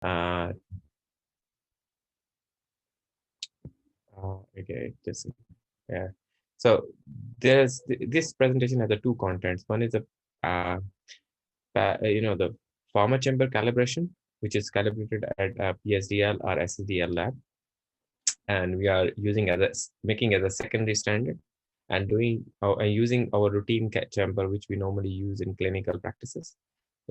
Uh, okay, just yeah. So this presentation has the two contents. One is a the former chamber calibration, which is calibrated at PSDL or SSDL lab, and we are using as making as a secondary standard, and doing using our routine chamber, which we normally use in clinical practices,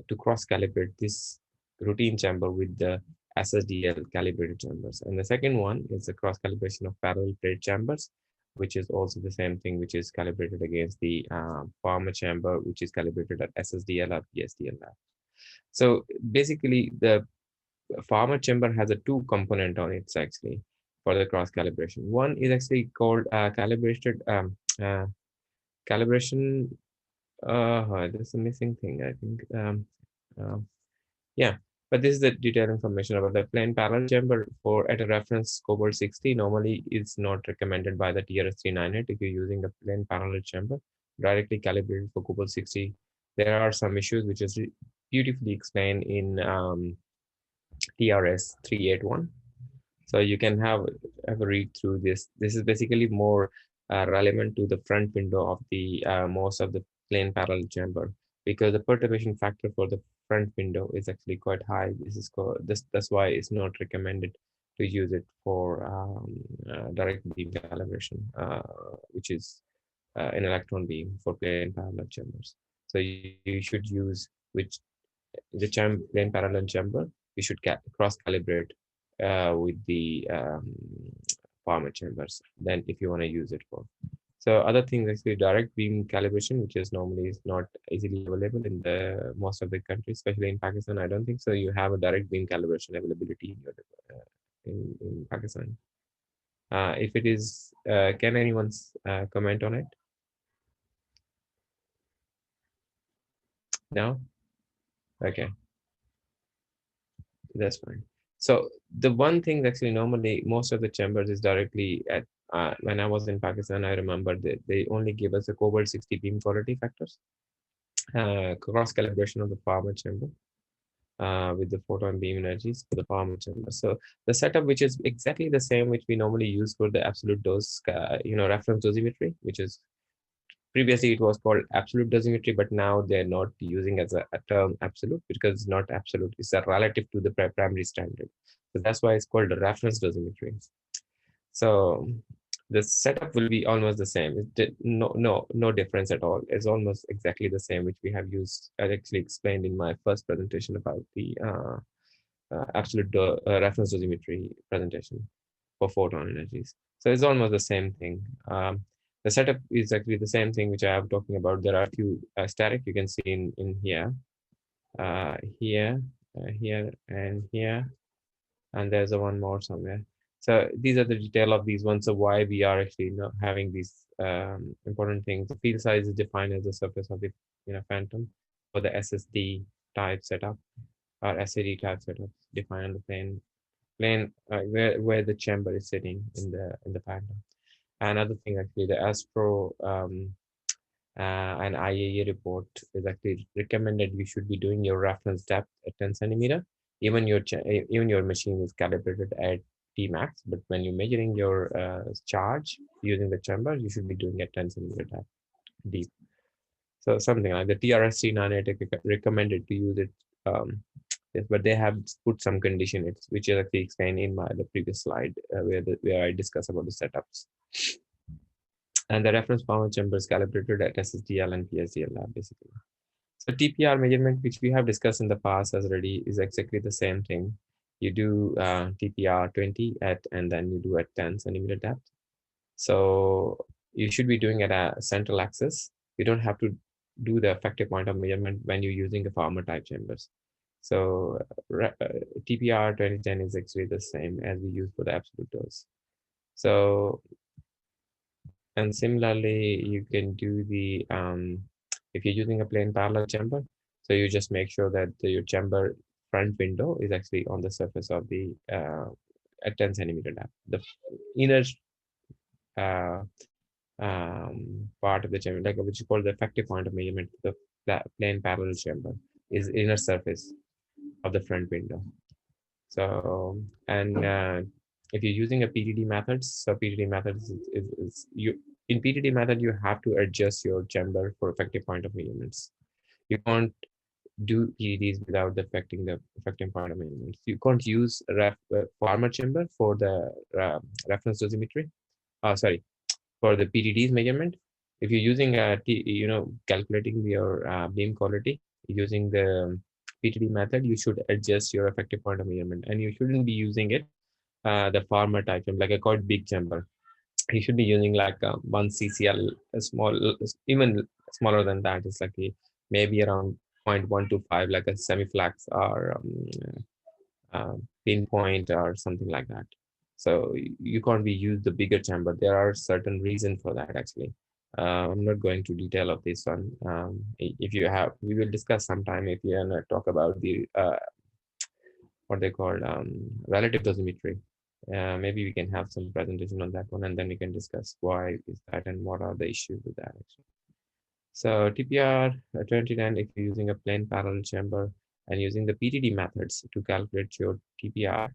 to cross calibrate this routine chamber with the SSDL calibrated chambers. And the second one is the cross calibration of parallel plate chambers, which is also the same thing, which is calibrated against the former chamber, which is calibrated at SSDL or PSDL lab. So basically, the farmer chamber has a two component on it actually for the cross calibration. One is actually called calibrated calibration. There's a missing thing, I think. Uh, yeah, but this is the detailed information about the plain parallel chamber for at a reference cobalt 60. Normally, it's not recommended by the TRS398 if you're using a plain parallel chamber directly calibrated for cobalt 60. There are some issues which is beautifully explained in TRS 381. So you can have a read through this. This is basically more relevant to the front window of the most of the plane parallel chamber, because the perturbation factor for the front window is actually quite high. This is that's why it's not recommended to use it for direct beam calibration, which is an electron beam for plane parallel chambers. So you should use which the plane parallel chamber. You should cross calibrate with the format chambers then if you want to use it for. So other things actually direct beam calibration, which is normally is not easily available in the most of the countries, especially in Pakistan. I don't think so. You have a direct beam calibration availability in your in Pakistan. If it is, can anyone comment on it? No. Okay, that's fine. So the one thing actually normally most of the chambers is directly at when I was in Pakistan, I remember that they only give us a cobalt 60 beam quality factors, cross calibration of the power chamber with the photon beam energies for the power chamber. So the setup, which is exactly the same, which we normally use for the absolute dose, reference dosimetry, which is previously it was called absolute dosimetry, but now they're not using as a term absolute because it's not absolute. It's a relative to the primary standard. So that's why it's called a reference dosimetry. So the setup will be almost the same. No difference at all. It's almost exactly the same, which we have used. I actually explained in my first presentation about the absolute reference dosimetry presentation for photon energies. So it's almost the same thing. The setup is actually the same thing which I am talking about. There are a few static you can see in here, here, and here, and there's a one more somewhere. So these are the detail of these ones. So why we are actually not having these important things. The field size is defined as the surface of the phantom for the SSD type setup or SAD type setup defined on the plane where the chamber is sitting in the phantom. Another thing actually the Astro an IAE report is actually recommended you should be doing your reference depth at 10 centimeter. Even your machine is calibrated at T max, but when you're measuring your charge using the chamber, you should be doing at 10 centimeter depth deep. So something like the TRS-398 recommended to use it. Yes, but they have put some condition, which is actually explained in the previous slide where I discuss about the setups. And the reference power chamber is calibrated at SSDL and PSDL lab, basically. So TPR measurement, which we have discussed in the past as already, is exactly the same thing. You do TPR 20 and then you do at 10 centimeter depth. So you should be doing at a central axis. You don't have to do the effective point of measurement when you're using the farmer type chambers. So TPR 2010 is actually the same as we use for the absolute dose. So, and similarly, you can do the, if you're using a plain parallel chamber, so you just make sure that your chamber front window is actually on the surface of the, at 10 centimeter depth. The inner part of the chamber, like which is called the effective point of measurement, the plain parallel chamber is inner surface of the front window. So, and if you're using a PDD methods, so PDD methods is you in PDD method you have to adjust your chamber for effective point of measurements. You can't do PDDs without affecting the effective point of measurements. You can't use farmer chamber for the reference dosimetry. Sorry, for the PDDs measurement. If you're using calculating your beam quality using the PTD method, you should adjust your effective point of measurement, and you shouldn't be using it the farmer type chamber, like a quite big chamber. You should be using like a 1 CCL, a small, even smaller than that. It's like maybe around 0.125, like a semi-flax or pinpoint or something like that. So you can't be used the bigger chamber. There are certain reasons for that actually. I'm not going to detail of this one. If you have, we will discuss sometime if you want to talk about the what they call relative dosimetry. Maybe we can have some presentation on that one, and then we can discuss why is that and what are the issues with that actually. So TPR 2010, if you're using a plain parallel chamber and using the PTD methods to calculate your TPR,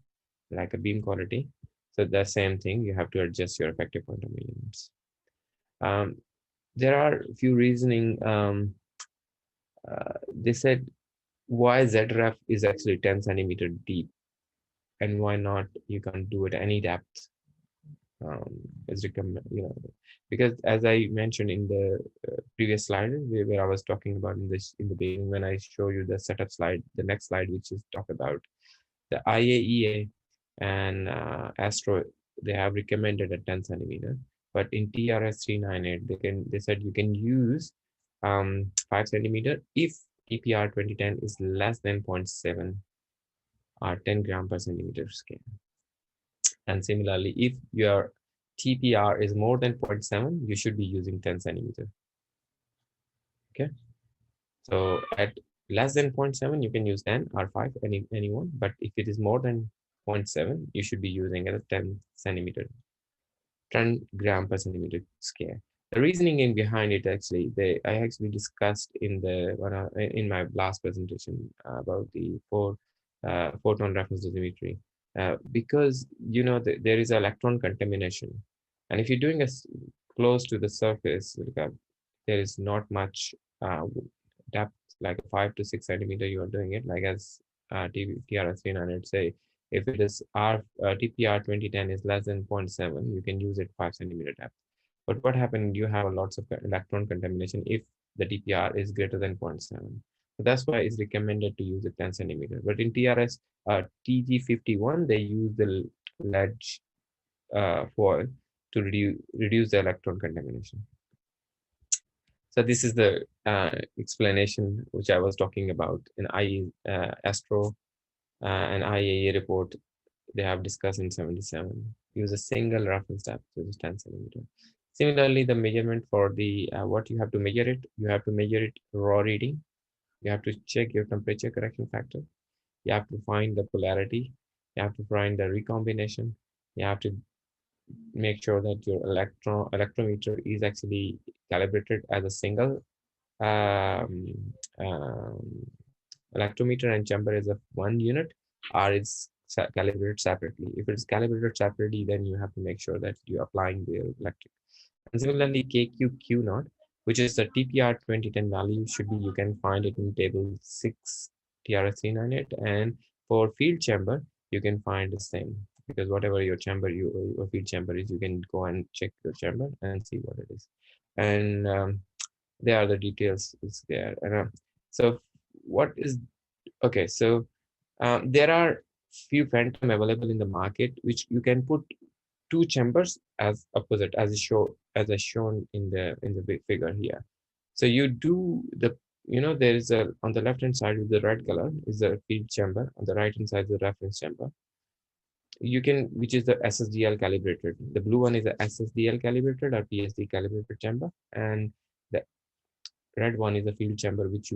like a beam quality, so the same thing, you have to adjust your effective point of measurements. There are a few reasoning. They said why ZREF is actually 10 centimeter deep and why not you can't do it any depth. Is recommend, because as I mentioned in the previous slide where I was talking about in the beginning when I show you the setup slide, the next slide which is talk about the IAEA and Astro, they have recommended a 10 centimeter, but in TRS 398 they said you can use 5 centimeter if TPR 2010 is less than 0.7 or 10 gram per centimeter scale. And similarly, if your TPR is more than 0.7, you should be using 10 centimeter. Okay. So at less than 0.7, you can use 10 or 5, anyone. But if it is more than 0.7, you should be using a 10 centimeter, 10 gram per centimeter scale. The reasoning in behind it actually, I actually discussed in my last presentation about the photon reference dosimetry. Because there is electron contamination, and if you're doing close to the surface, there is not much depth, like 5 to 6 centimeter. You are doing it like as TRS 300 say. If it is TPR 2010 is less than 0.7, you can use it 5 centimeter depth. But what happened? You have lots of electron contamination if the TPR is greater than 0.7. So that's why it's recommended to use a 10 centimeter. But in TRS TG51, they use the lead foil to reduce the electron contamination. So this is the explanation which I was talking about in Astro and IAEA report. They have discussed in 77. Use a single reference depth, which is 10 centimeter. Similarly, the measurement for the what you have to measure it, you have to measure it raw reading. You have to check your temperature correction factor. You have to find the polarity. You have to find the recombination. You have to make sure that your electrometer is actually calibrated as a single um, um, electrometer, and chamber is a one unit, or it's calibrated separately. If it's calibrated separately, then you have to make sure that you're applying the electric. And similarly, KQQ naught, which is the TPR 2010 value, should be, you can find it in table 6 TRS 398. And for field chamber, you can find the same, because whatever your chamber, your field chamber is, you can go and check your chamber and see what it is. And there are the details is there. And so what is, okay, so there are few phantom available in the market, which you can put two chambers as opposite as shown in the big figure here. So you do the, there is a, on the left hand side with the red color is the field chamber, on the right hand side is the reference chamber. You can, which is the SSDL calibrated. The blue one is the SSDL calibrated or PSD calibrated chamber, and the red one is the field chamber which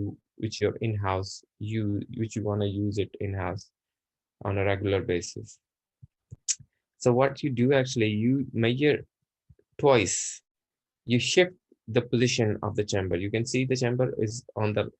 you're in-house, which you want to use it in-house on a regular basis. So what you do actually, you measure twice. You shift the position of the chamber. You can see the chamber is on the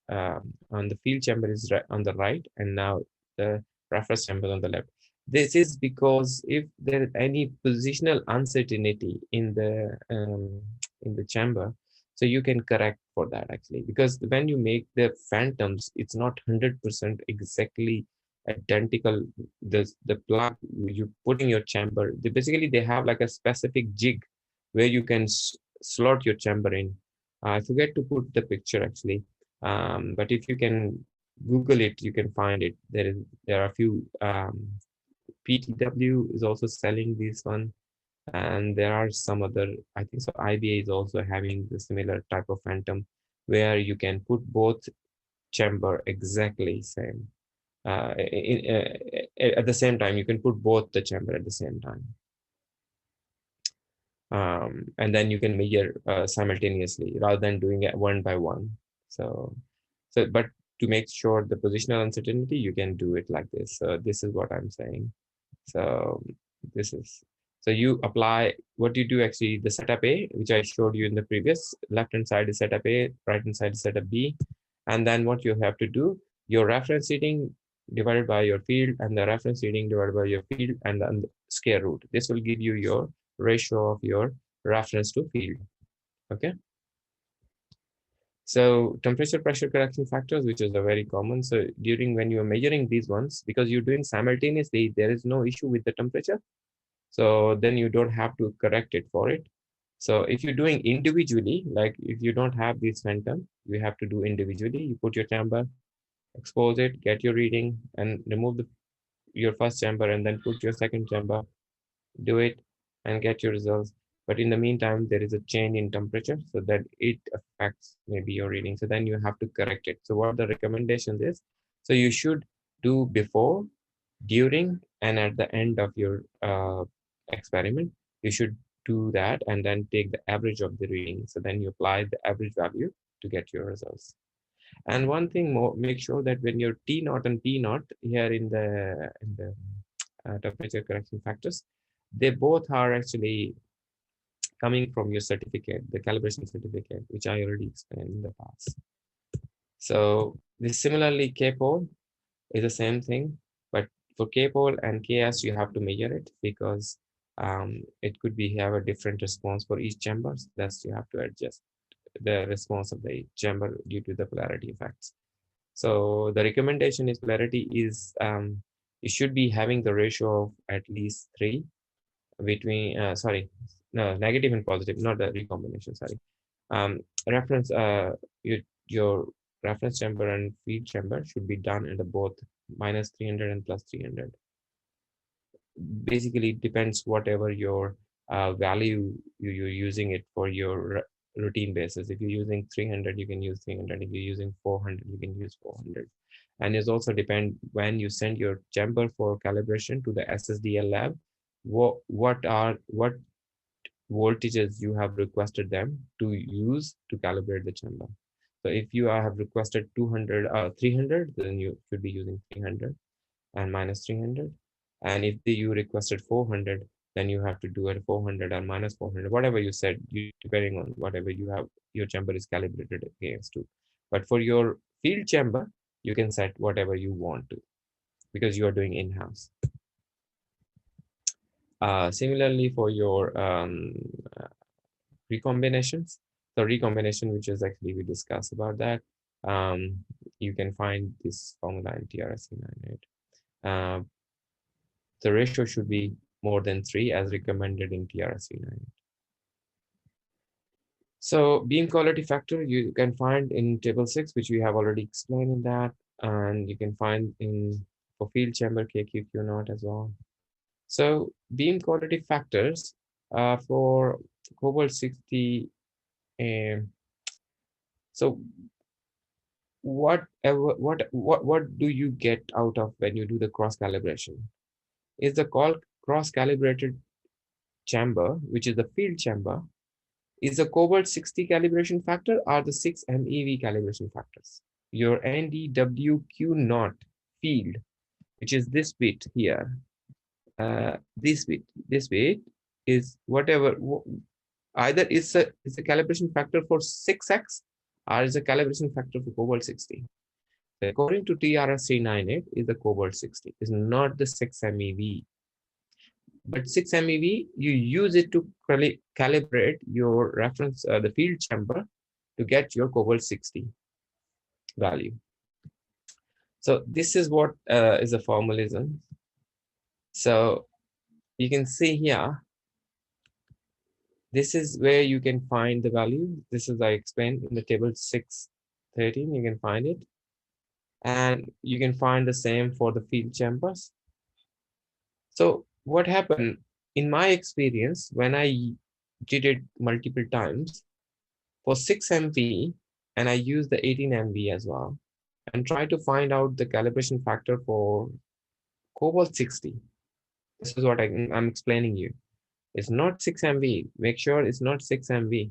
field chamber is on the right, and now the reference chamber on the left. This is because if there is any positional uncertainty in the chamber, so you can correct for that actually. Because when you make the phantoms, it's not 100% exactly identical. The plug you put in your chamber, basically they have like a specific jig where you can slot your chamber in. I forget to put the picture actually, but if you can Google it, you can find it. There are a few. PTW is also selling this one, and there are some other. I think so. IBA is also having the similar type of phantom, where you can put both chamber exactly same. At the same time, you can put both the chamber at the same time, and then you can measure simultaneously rather than doing it one by one. But to make sure the positional uncertainty, you can do it like this. So this is what I'm saying. So this is, so you apply what you do actually, the setup A, which I showed you in the previous, left hand side is setup A, right hand side is setup B. And then what you have to do, your reference reading divided by your field, and the reference reading divided by your field, and then the square root. This will give you your ratio of your reference to field. Okay. So temperature pressure correction factors, which is a very common. So during when you're measuring these ones, because you're doing simultaneously, there is no issue with the temperature. So then you don't have to correct it for it. So if you're doing individually, like if you don't have this phantom, you have to do individually. You put your chamber, expose it, get your reading, and remove your first chamber, and then put your second chamber, do it, and get your results. But in the meantime, there is a change in temperature, so that it affects maybe your reading. So then you have to correct it. So what the recommendation is, so you should do before, during, and at the end of your experiment. You should do that and then take the average of the reading. So then you apply the average value to get your results. And one thing more, make sure that when your T naught and P naught here in the temperature correction factors, they both are actually coming from your certificate, the calibration certificate, which I already explained in the past. So this similarly K-pole is the same thing, but for K-pole and KS, you have to measure it because it could be have a different response for each chamber. Thus, you have to adjust the response of the chamber due to the polarity effects. So the recommendation is polarity is you should be having the ratio of at least 3 between no, negative and positive, not the recombination, sorry. Reference your reference chamber and feed chamber should be done at both minus 300 and plus 300. Basically, it depends whatever your value you're using it for your routine basis. If you're using 300, you can use 300. If you're using 400, you can use 400. And it also depend when you send your chamber for calibration to the SSDL lab, what voltages you have requested them to use to calibrate the chamber. So if you have requested 300, then you should be using 300 and minus 300. And if you requested 400, then you have to do it 400 and minus 400, whatever you said, depending on whatever you have, your chamber is calibrated against to. But for your field chamber, you can set whatever you want to because you are doing in-house. Similarly, for your recombinations, the recombination, which is actually we discussed about that, you can find this formula in TRSE98. The ratio should be more than 3 as recommended in TRSE98. So beam quality factor you can find in table 6, which we have already explained in that, and you can find in for field chamber KQQ0 as well. So beam quality factors for cobalt 60. So what do you get out of when you do the cross calibration? Is the cross calibrated chamber, which is the field chamber, is the cobalt 60 calibration factor or the 6 MeV calibration factors? Your NDWQ0 field, which is this bit here, this bit is whatever, either it's a calibration factor for 6x or is a calibration factor for cobalt 60. According to TRS 398, is the cobalt 60. It's not the 6 MeV. But 6 MeV, you use it to calibrate your reference, the field chamber, to get your cobalt 60 value. So this is what is a formalism. So you can see here, this is where you can find the value. This is I explained in the table 613, you can find it. And you can find the same for the field chambers. So what happened in my experience, when I did it multiple times for 6 MV, and I used the 18 MV as well, and try to find out the calibration factor for cobalt 60. This is what I'm explaining you. It's not 6 MV. Make sure it's not 6 MV,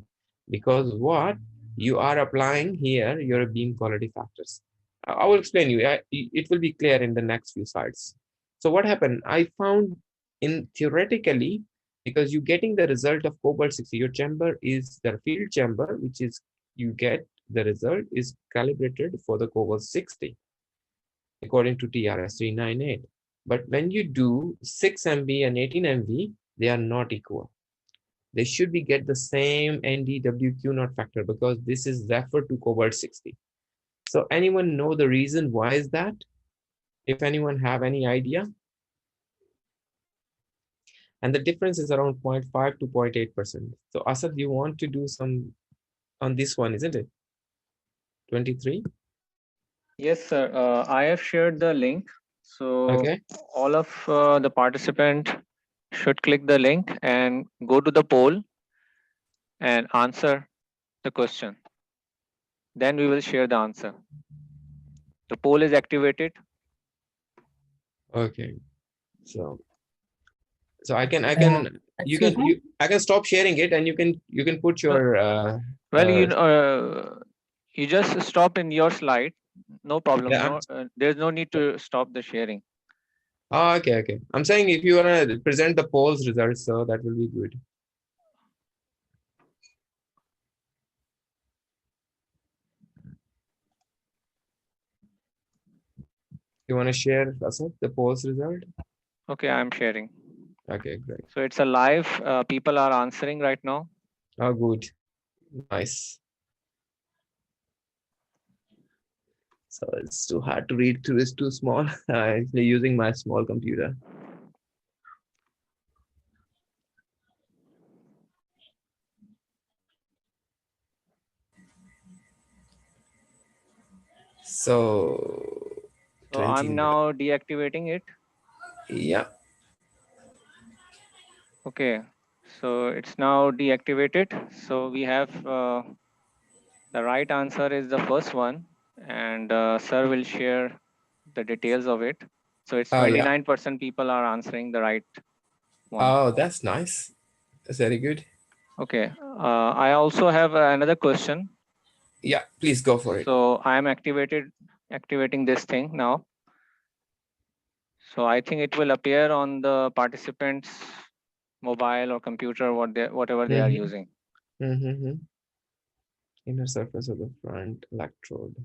because what you are applying here, your beam quality factors. I will explain you. It will be clear in the next few slides. So what happened? I found in theoretically, because you're getting the result of cobalt 60, your chamber is the field chamber, which is you get the result is calibrated for the cobalt 60 according to TRS 398. But when you do 6 MV and 18 MV, they are not equal. They should be get the same NDWQ not factor, because this is referred to cobalt 60. So anyone know the reason why is that? If anyone have any idea? And the difference is around 0.5 to 0.8%. So Asad, you want to do some on this one, isn't it? 23? Yes, sir. I have shared the link. So Okay. all of the participant should click the link and go to the poll and answer the question. Then we will share the answer. The poll is activated. Okay. So I can you can I can stop sharing it, and you can put your Well, you just stop in your slide. No problem. yeah. No, there's no need to stop the sharing. Oh, okay. I'm saying if you want to present the polls results, so that will be good. You want to share, Asad, the polls result? Okay, I'm sharing. Okay, great. So it's a live. People are answering right now. Oh, good. Nice. So it's too hard to read through. It's too small. I'm actually using my small computer. So So I'm 29. now deactivating it. Yeah. Okay. So it's now deactivated. So we have the right answer is the first one, and sir will share the details of it. So it's Oh, yeah. 29% people are answering the right one. Oh, that's nice. That's very good. Okay. I also have another question. Yeah, please go for it. So I am activating this thing now. So I think it will appear on the participants' mobile or computer, whatever they are using. Inner surface of the front electrode.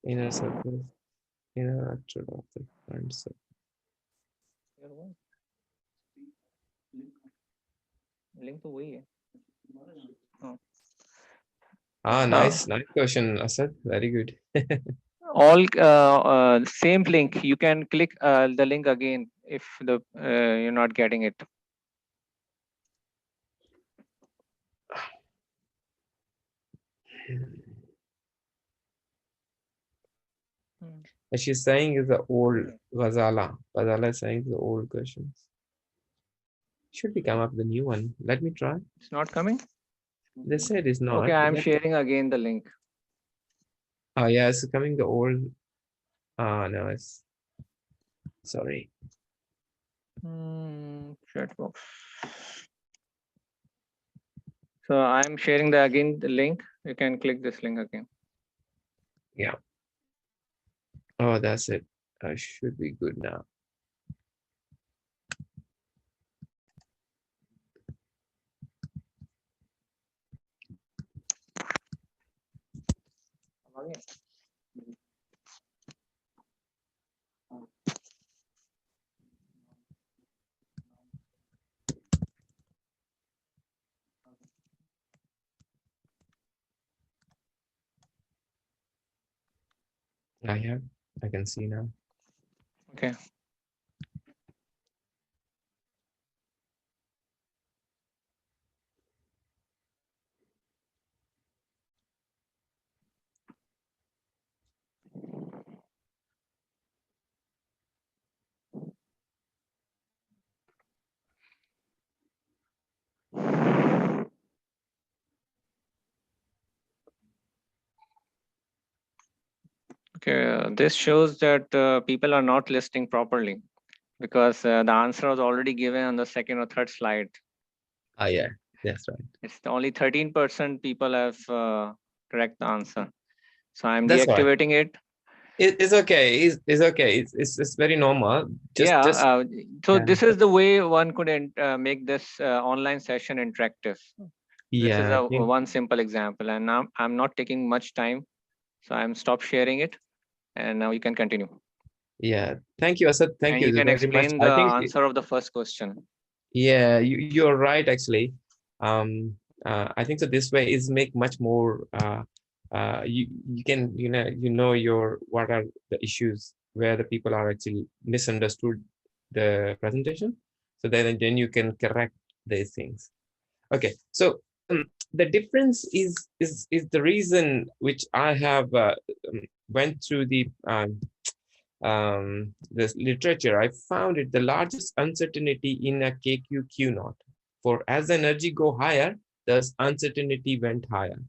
Inner surface. Inner electrode of the front surface. Link तो वही है. Ah, nice question, Asad. Very good. All same link. You can click the link again if you're not getting it. And she's saying is the old Ghazala. Ghazala is saying the old questions. Should we come up with a new one? Let me try. It's not coming? They said it's not. Okay, I'm sharing again the link. Oh, yeah, it's coming the old. Ah, no, it's. Sorry. Chat box. So I'm sharing again the link. You can click this link again. Yeah. Oh, that's it. I should be good now. I have. I can see now. Okay. Okay, this shows that people are not listening properly because the answer was already given on the second or third slide. Ah, yeah, that's right. It's only 13% people have correct the answer. So I'm That's right. deactivating it. It's okay. It's okay. It's very normal. Yeah. So Yeah, this is the way one could make this online session interactive. This is yeah. a one simple example, and now I'm not taking much time, so I'm stop sharing it, and now you can continue. Yeah. Thank you, Asad. Thank And you you can very much. explain I the think answer of the first question. yeah, you're right actually. I think so this way is make much more you can your what are the issues where the people are actually misunderstood the presentation. So then you can correct these things. Okay. So the difference is the reason which I have went through this literature. I found it the largest uncertainty in a KQQ knot. For as the energy go higher, thus uncertainty went higher.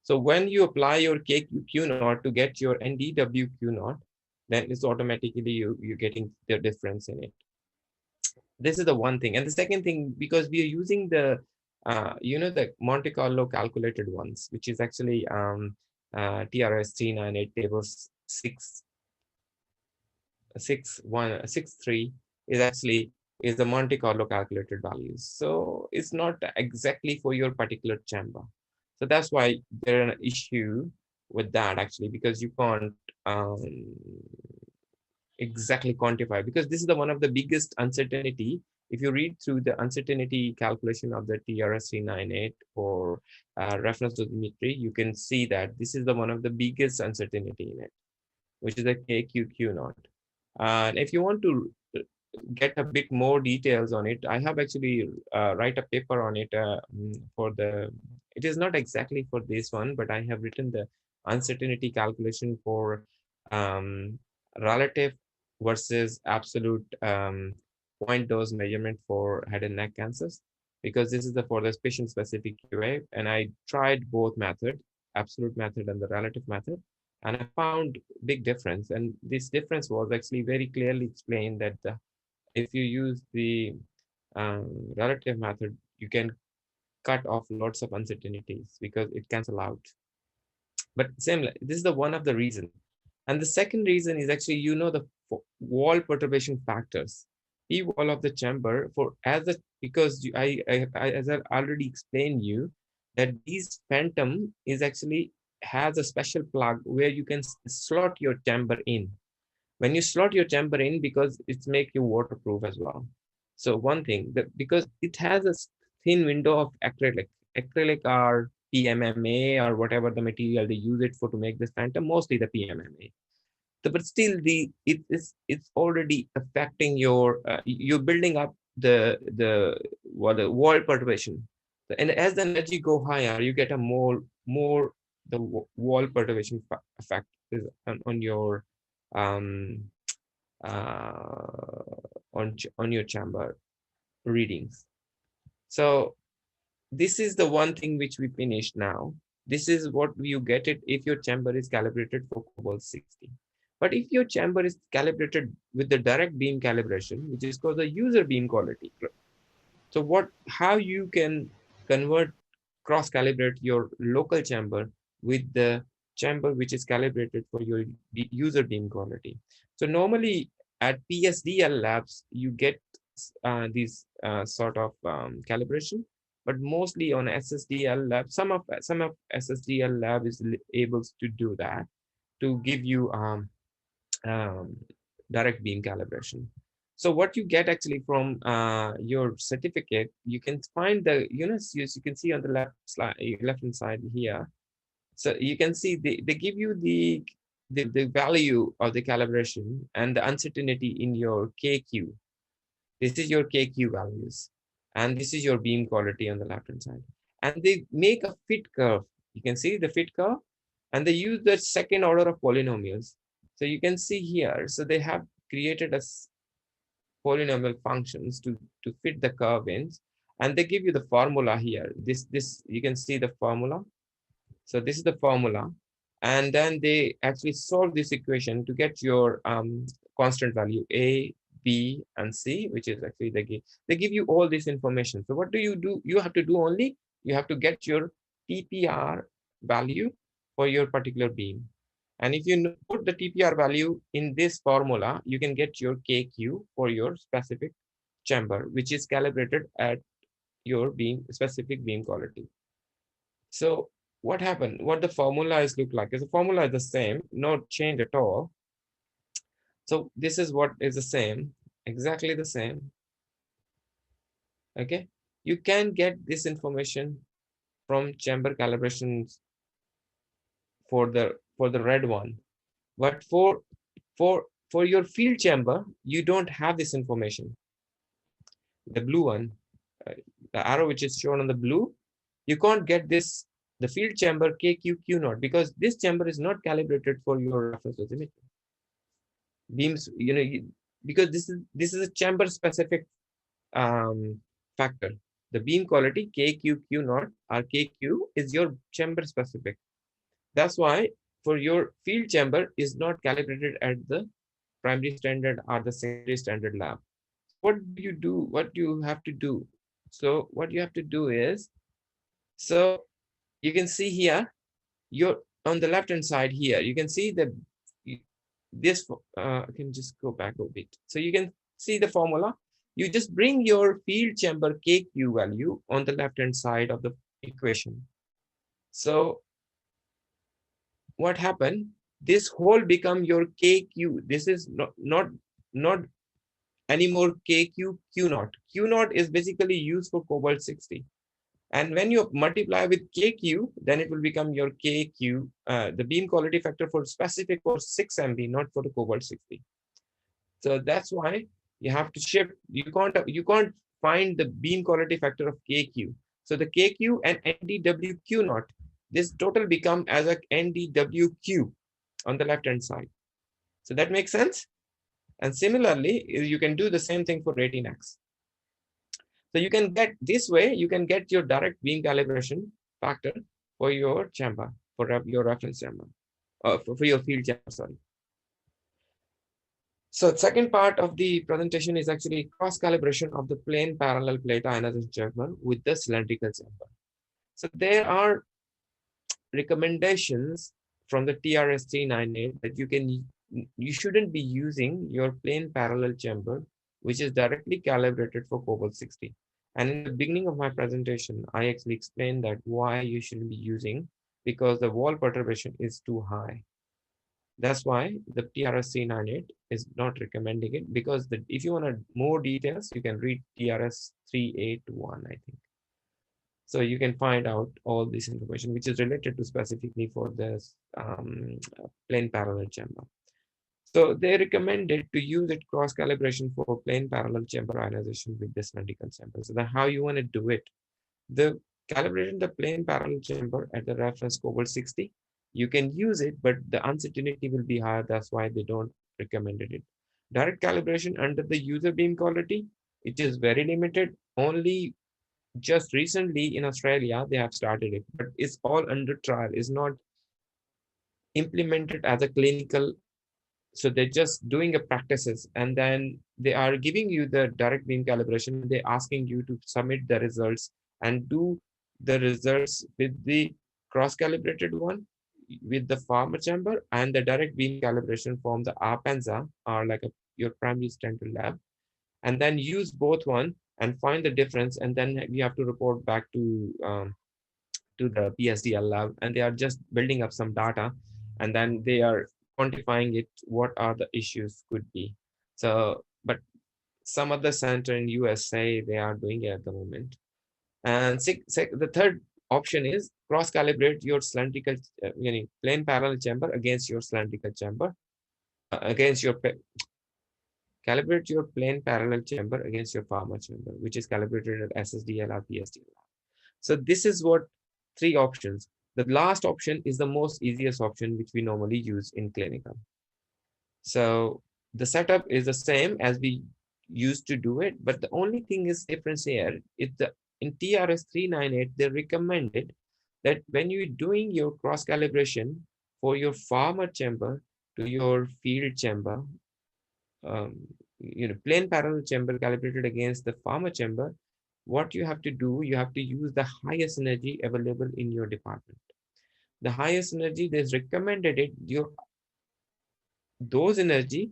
So when you apply your KQQ knot to get your NDWQ knot, then it's automatically you're getting the difference in it. This is the one thing. And the second thing, because we are using the Monte Carlo calculated ones, which is actually TRS 398 tables 663 is actually is the Monte Carlo calculated values. So it's not exactly for your particular chamber. So that's why there's an issue with that actually, because you can't exactly quantify, because this is the one of the biggest uncertainty. If you read through the uncertainty calculation of the TRS-398 or reference dosimetry, you can see that this is the one of the biggest uncertainty in it, which is a KQQ knot. And if you want to get a bit more details on it, I have actually write a paper on it for the, it is not exactly for this one, but I have written the uncertainty calculation for um, relative versus absolute point dose measurement for head and neck cancers, because this is the for the patient specific QA. And I tried both method, absolute method and the relative method, and I found big difference. And this difference was actually very clearly explained that if you use the relative method, you can cut off lots of uncertainties because it cancel out. But same, this is the one of the reason. And the second reason is actually, the wall perturbation factors. P wall of the chamber for as a, because I as I already explained you that these phantom is actually has a special plug where you can slot your chamber in. When you slot your chamber in, because it's make you waterproof as well. So one thing that, because it has a thin window of acrylic or PMMA or whatever the material they use it for to make this phantom, mostly the PMMA. So, but still it's already affecting your you're building up the wall perturbation. And as the energy go higher, you get a more the wall perturbation effect is on your um uh on your chamber readings. So this is the one thing which we finished now. This is what you get it if your chamber is calibrated for cobalt 60. But if your chamber is calibrated with the direct beam calibration, which is called the user beam quality. So how you can convert, cross calibrate your local chamber with the chamber which is calibrated for your user beam quality. So normally at PSDL labs, you get these sort of calibration, but mostly on SSDL lab, some of SSDL lab is able to do that to give you um, direct beam calibration. So what you get actually from your certificate, you can find the units you can see on the left hand side here. So you can see they give you the the value of the calibration and the uncertainty in your KQ. This is your KQ values. And this is your beam quality on the left hand side. And they make a fit curve. You can see the fit curve, and they use the second order of polynomials. So you can see here, so they have created a polynomial functions to fit the curve in, and they give you the formula here. This you can see the formula. So this is the formula, and then they actually solve this equation to get your constant value A, B, and C, which is actually they give you all this information. So what do? You have to do only, you have to get your TPR value for your particular beam. And if you put the TPR value in this formula, you can get your KQ for your specific chamber, which is calibrated at your beam specific beam quality. So what happened? What the formula is look like? Is the formula is the same, no change at all. So this is what is the same, exactly the same. Okay, you can get this information from chamber calibrations for the red one, but for your field chamber, you don't have this information. The blue one, uh, the arrow which is shown on the blue, you can't get this, the field chamber KQQ naught, because this chamber is not calibrated for your reference dosimeter beams. Because this is a chamber specific factor. The beam quality KQQ naught or KQ is your chamber specific. That's why for your field chamber is not calibrated at the primary standard or the secondary standard lab. What do you do? What do you have to do? So what you have to do is, so you can see here, you're on the left hand side here, you can see the this I can just go back a bit. So you can see the formula. You just bring your field chamber KQ value on the left hand side of the equation. So what happened? This whole become your KQ. This is not anymore KQ Q naught. Q naught is basically used for cobalt 60. And when you multiply with KQ, then it will become your KQ, the beam quality factor for specific for 6 MB, not for the cobalt 60. So that's why you have to shift. You can't find the beam quality factor of KQ. So the KQ and NDWQ naught, this total become as a NDWQ on the left hand side. So that makes sense. And similarly, you can do the same thing for rating X. So you can get this way, you can get your direct beam calibration factor for your chamber, for your reference chamber, for your field chamber, sorry. So second part of the presentation is actually cross calibration of the plane parallel plate ionization chamber with the cylindrical chamber. So there are recommendations from the TRS 398 that you shouldn't be using your plane parallel chamber, which is directly calibrated for cobalt 60. And in the beginning of my presentation, I actually explained that why you shouldn't be using, because the wall perturbation is too high. That's why the TRS 398 is not recommending it, because if you want more details, you can read TRS 381, I think. So you can find out all this information, which is related to specifically for this plane parallel chamber. So they recommended to use it cross calibration for plane parallel chamber ionization with this cylindrical chamber. So how you want to do it, the calibration the plane parallel chamber at the reference cobalt 60, you can use it, but the uncertainty will be higher. That's why they don't recommend it. Direct calibration under the user beam quality, it is very limited. Only just recently in Australia, they have started it, but it's all under trial. It's not implemented as a clinical. So they're just doing a practices, and then they are giving you the direct beam calibration. They're asking you to submit the results and do the results with the cross calibrated one with the farmer chamber and the direct beam calibration from the APANZA or like your primary standard lab, and then use both one and find the difference, and then you have to report back to the PSDL lab, and they are just building up some data, and then they are quantifying it, what are the issues could be. So, but some other center in USA, they are doing it at the moment. And the third option is cross calibrate your cylindrical, plane parallel chamber against your cylindrical chamber, against your calibrate your plane parallel chamber against your farmer chamber, which is calibrated at SSDL or PSDL. So this is what three options. The last option is the most easiest option, which we normally use in clinical. So the setup is the same as we used to do it, but the only thing is difference here. In TRS 398, they recommended that when you're doing your cross calibration for your farmer chamber to your field chamber, um, plane parallel chamber calibrated against the farmer chamber, what you have to do, you have to use the highest energy available in your department. The highest energy they recommended it, those energy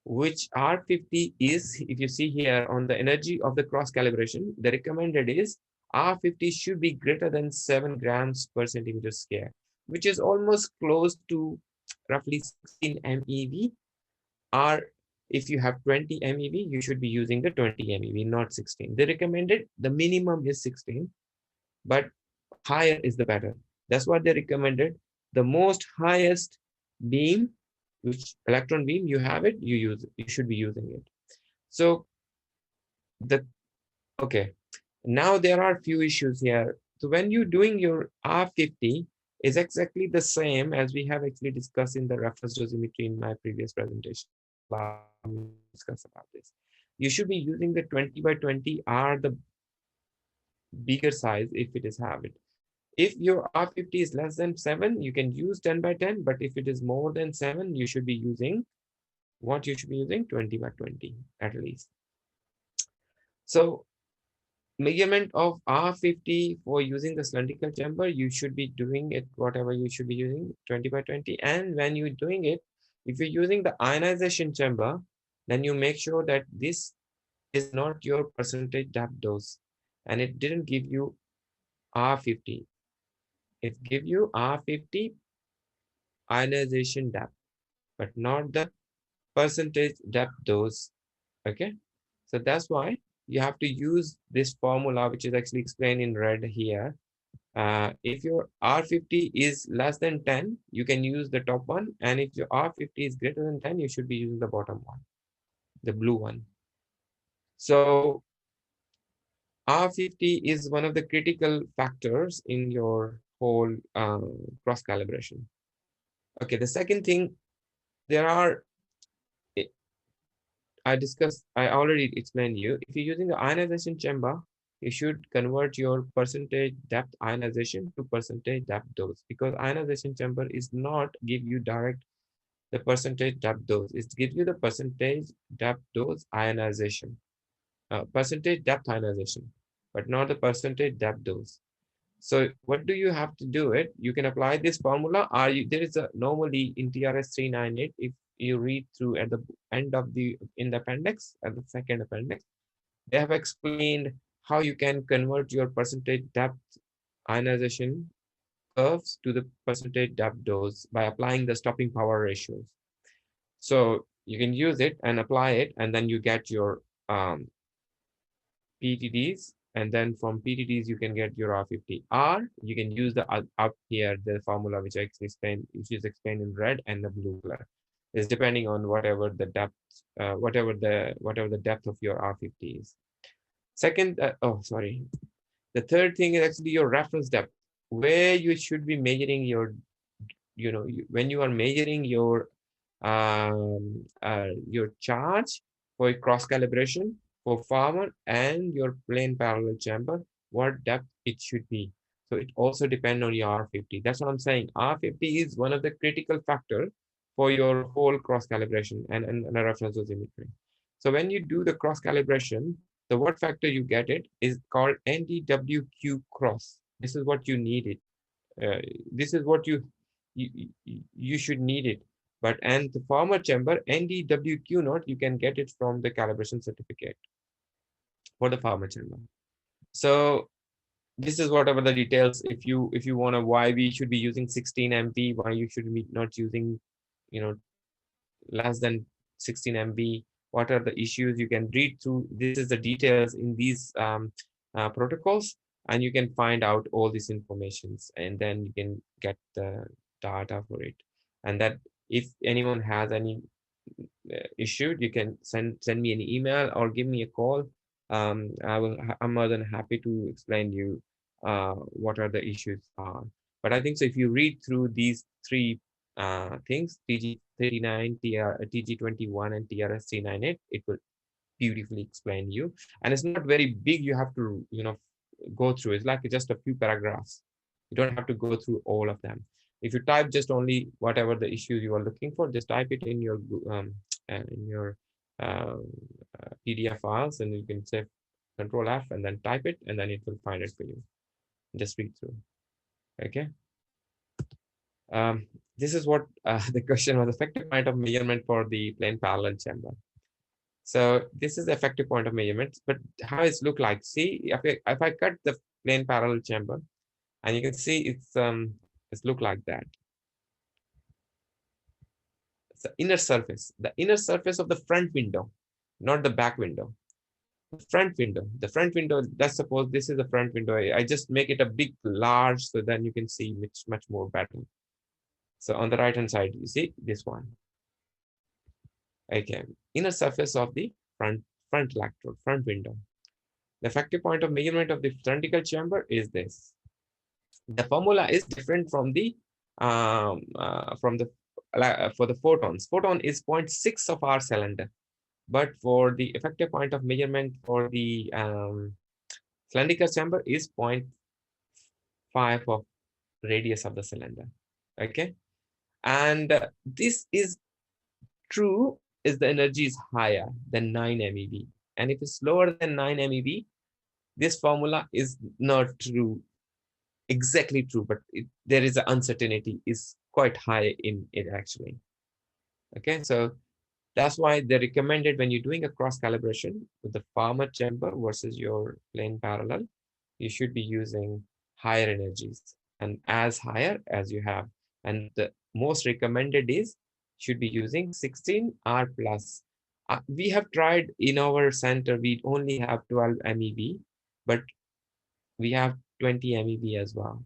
which R50 is, if you see here on the energy of the cross calibration, the recommended is R50 should be greater than 7 grams per centimeter square, which is almost close to roughly 16 MeV. Or if you have 20 MeV, you should be using the 20 MeV, not 16. They recommended the minimum is 16, but higher is the better. That's what they recommended. The most highest beam, which electron beam you have it, you should be using it. So the okay, now there are few issues here. So when you're doing your R50 is exactly the same as we have actually discussed in the reference dosimetry in my previous presentation. Last time we discussed about this. You should be using the 20 by 20 are the bigger size if it is have it. If your R50 is less than 7, you can use 10 by 10, but if it is more than 7, you should be using what you should be using 20 by 20 at least. So measurement of R50 for using the cylindrical chamber, you should be doing it whatever you should be using 20 by 20. And when you're doing it, if you're using the ionization chamber, then you make sure that this is not your percentage depth dose. And it didn't give you R50. It give you R50 ionization depth, but not the percentage depth dose. Okay, so that's why you have to use this formula, which is actually explained in red here. If your R50 is less than 10, you can use the top one, and if your R50 is greater than 10, you should be using the bottom one, the blue one. So R50 is one of the critical factors in your whole cross calibration. Okay, the second thing, there are I already explained you. If you're using the ionization chamber, you should convert your percentage depth ionization to percentage depth dose, because ionization chamber is not give you direct the percentage depth dose. It gives you the percentage depth dose ionization, percentage depth ionization, but not the percentage depth dose. So what do you have to do it? You can apply this formula. There is a normally in TRS 398, if you read through at the end of in the appendix, at the second appendix, they have explained how you can convert your percentage depth ionization curves to the percentage depth dose by applying the stopping power ratios. So you can use it and apply it, and then you get your PTDs, and then from PTDs you can get your R50. Or you can use the up here, the formula which I explained, which is explained in red and the blue color. Is depending on whatever the depth, whatever the depth of your R50 is. Second, the third thing is actually your reference depth, where you should be measuring your, when you are measuring your charge for cross calibration for farmer and your plane parallel chamber, what depth it should be. So it also depends on your R50. That's what I'm saying. R50 is one of the critical factor for your whole cross calibration and a reference dosimetry. So when you do the cross calibration, the what factor you get it is called NDWQ cross. This is what you need it. This is what you, you should need it. But and the farmer chamber NDWQ note, you can get it from the calibration certificate for the farmer chamber. So this is whatever the details. If you want to why we should be using 16 MB, why you should be not using, less than 16 MB, what are the issues, you can read through. This is the details in these protocols. and you can find out all these informations, and then you can get the data for it. And that if anyone has any issue, you can send me an email or give me a call. I'm more than happy to explain you what are the issues are. But I think so if you read through these three things, TG39, TG21, and TRS398, it will beautifully explain you. And it's not very big, you have to go through. It's like just a few paragraphs. You don't have to go through all of them. If you type just only whatever the issues you are looking for, just type it in your uh, PDF files, and you can say Control F and then type it, and then it will find it for you. Just read through. Okay. This is what the question was: effective point of measurement for the plane parallel chamber. So this is the effective point of measurement, but how it's look like? See, if I cut the plane parallel chamber, and you can see it's look like that. It's the inner surface of the front window, not the back window. The front window. Let's suppose this is the front window. I just make it a big, large, so then you can see much more better. So on the right hand side, you see this one. Okay, inner surface of the front electrode, front window. The effective point of measurement of the cylindrical chamber is this. The formula is different from the for the photons. Photon is 0.6 of our cylinder, but for the effective point of measurement for the cylindrical chamber is 0.5 of radius of the cylinder. Okay, and this is true is the energy is higher than 9 MeV, and if it's lower than 9 MeV, this formula is not true, exactly true, but there is an uncertainty is quite high in it actually. Okay, so that's why they recommended when you're doing a cross calibration with the farmer chamber versus your plane parallel, you should be using higher energies and as higher as you have. And the most recommended is should be using 16 R plus. We have tried in our center, we only have 12 MeV, but we have 20 MeV as well.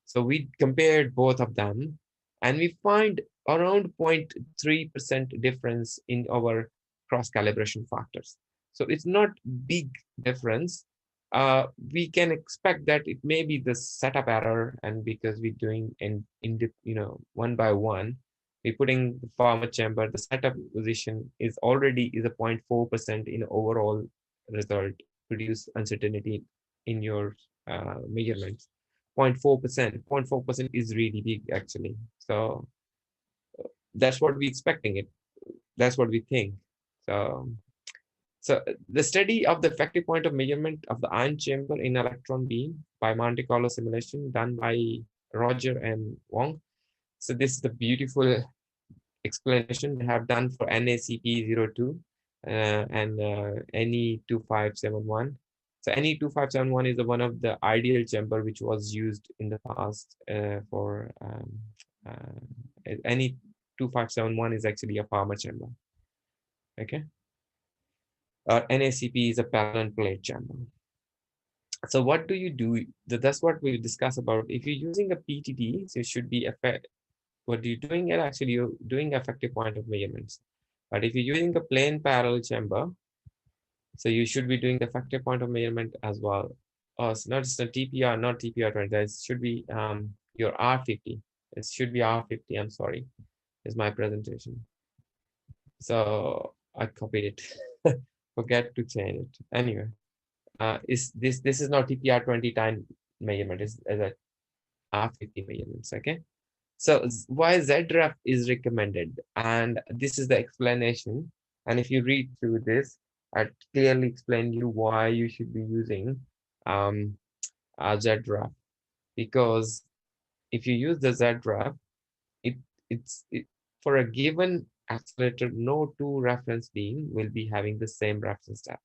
So we compared both of them, and we find around 0.3% difference in our cross calibration factors. So it's not big difference. We can expect that it may be the setup error, and because we're doing one by one, we're putting the farmer chamber, the setup position is already is a 0.4% in overall result, produce uncertainty in your measurements. 0.4%. 0.4% is really big actually. So that's what we expecting it. That's what we think. So the study of the effective point of measurement of the ion chamber in electron beam by Monte Carlo simulation done by Roger and Wong. So this is the beautiful explanation they have done for NACP02 and NE2571. So NE2571 is one of the ideal chamber which was used in the past for NE2571 is actually a farmer chamber. Okay. NACP is a parallel plate chamber. So what do you do? That's what we discuss about. If you're using a PTD, so it should be what you're doing it actually you're doing effective point of measurements. But if you're using a plane parallel chamber, so you should be doing the effective point of measurement as well. Oh, it's not just a TPR, not TPR20. It should be your R50. It should be R50. I'm sorry, is my presentation. So I copied it. Forget to change it. Anyway, is this is not TPR20 time measurement? Is a R50 measurements. Okay. So why ZREF is recommended, and this is the explanation. And if you read through this, I clearly explain you why you should be using ZREF. Because if you use the ZREF, it's for a given accelerator, no two reference beam will be having the same reference depth.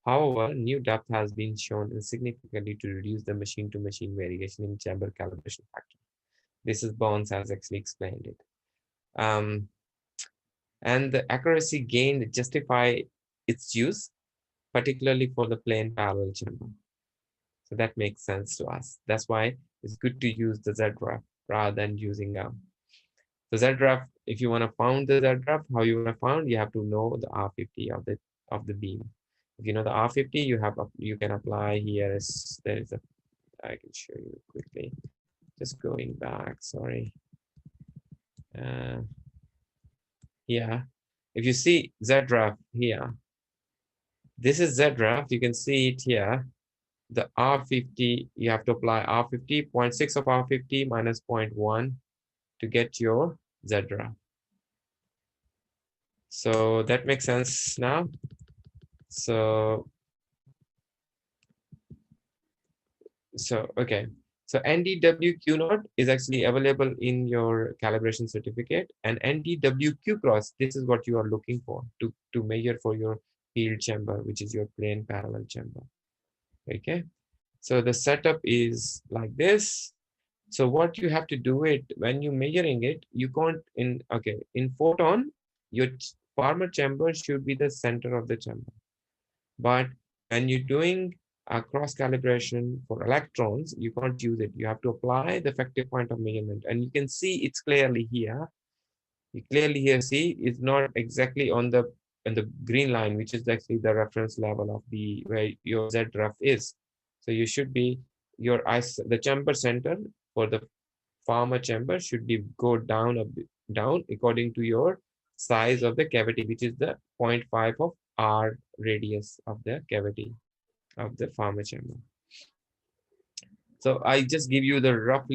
However, new depth has been shown significantly to reduce the machine-to-machine variation in chamber calibration factor. This is Bones has actually explained it. And the accuracy gained justify its use, particularly for the plane parallel chamber. So that makes sense to us. That's why it's good to use the Z-graph rather than using the Z-graph. If you want to found the Z-graph, how you want to found, you have to know the R50 of the beam. If you know the R50, you can apply here. There is a, I can show you quickly. Just going back, sorry. Uh, yeah, if you see Z-graph here, this is Z-graph. You can see it here. The R50, you have to apply R50, 0.6 of R50 minus 0.1 to get your Z-graph. So that makes sense now. So okay. So NDWQ node is actually available in your calibration certificate, and NDWQ cross, this is what you are looking for to measure for your field chamber, which is your plane parallel chamber. Okay. So the setup is like this. So what you have to do it when you're measuring it, you can't in photon, your farmer chamber should be the center of the chamber. But when you're doing a cross calibration for electrons, you can't use it. You have to apply the effective point of measurement. And you can see it's clearly here. You clearly here see it's not exactly on the green line, which is actually the reference level of the where your Z ref is. So you should be the chamber center for the farmer chamber should be go down a bit down according to your size of the cavity, which is the 0.5 of R radius of the cavity of the farmer chamber. So I just give you the rough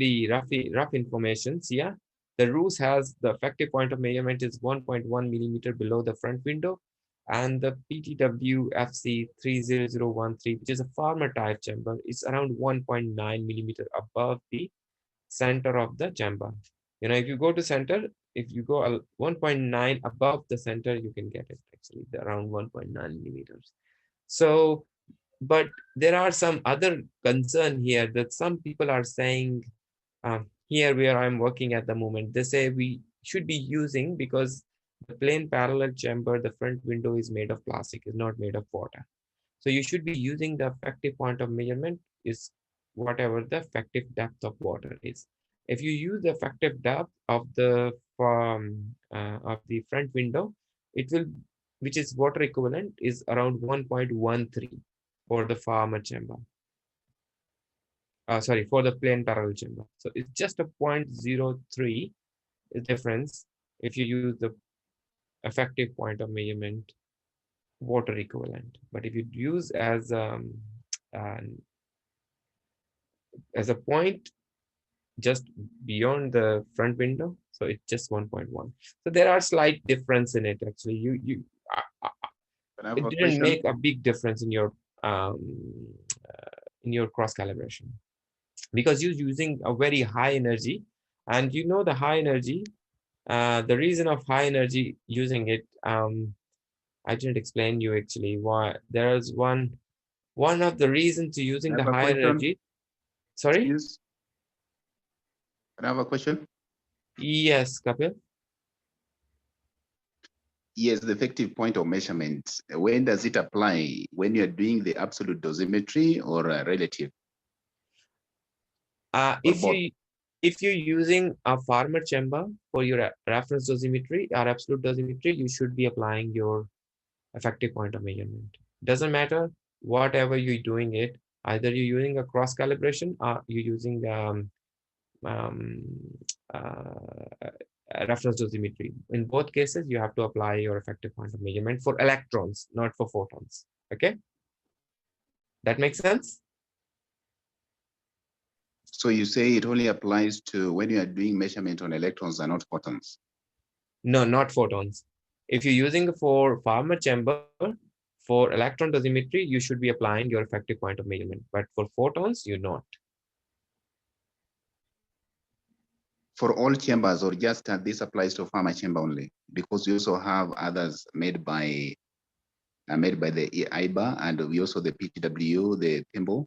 information. Yeah, the roof has the effective point of measurement is 1.1 millimeter below the front window, and the PTW FC 30013, which is a farmer type chamber, is around 1.9 millimeter above the center of the chamber. You know, if you go to center, if you go 1.9 above the center, you can get it actually around 1.9 millimeters. So but there are some other concern here that some people are saying here where I'm working at the moment, they say we should be using because the plane parallel chamber, the front window is made of plastic, is not made of water. So you should be using the effective point of measurement is whatever the effective depth of water is. If you use the effective depth of the front window, it will, which is water equivalent, is around 1.13 for the farmer chamber. Sorry, for the plane parallel chamber. So it's just a 0.03 difference if you use the effective point of measurement water equivalent. But if you use as a point just beyond the front window, so it's just 1.1. So there are slight difference in it actually. It didn't make a big difference um, in your cross calibration because you're using a very high energy, and you know the high energy. The reason of high energy using it, I didn't explain you actually why. There is one of the reasons to using the high energy. Sorry. Yes. Can I have a question? Yes, Kapil. Yes, the effective point of measurement. When does it apply? When you're doing the absolute dosimetry or relative? If you're using a farmer chamber for your reference dosimetry or absolute dosimetry, you should be applying your effective point of measurement. Doesn't matter whatever you're doing it. Either you're using a cross calibration or you're using um, reference dosimetry. In both cases, you have to apply your effective point of measurement for electrons, not for photons. Okay, that makes sense. So you say it only applies to when you are doing measurement on electrons and not photons? No, not photons. If you're using for farmer chamber, for electron dosimetry, you should be applying your effective point of measurement. But for photons, you're not. For all chambers, or just this applies to farmer chamber only? Because we also have others made by the IBA, and we also the PTW, the thimble.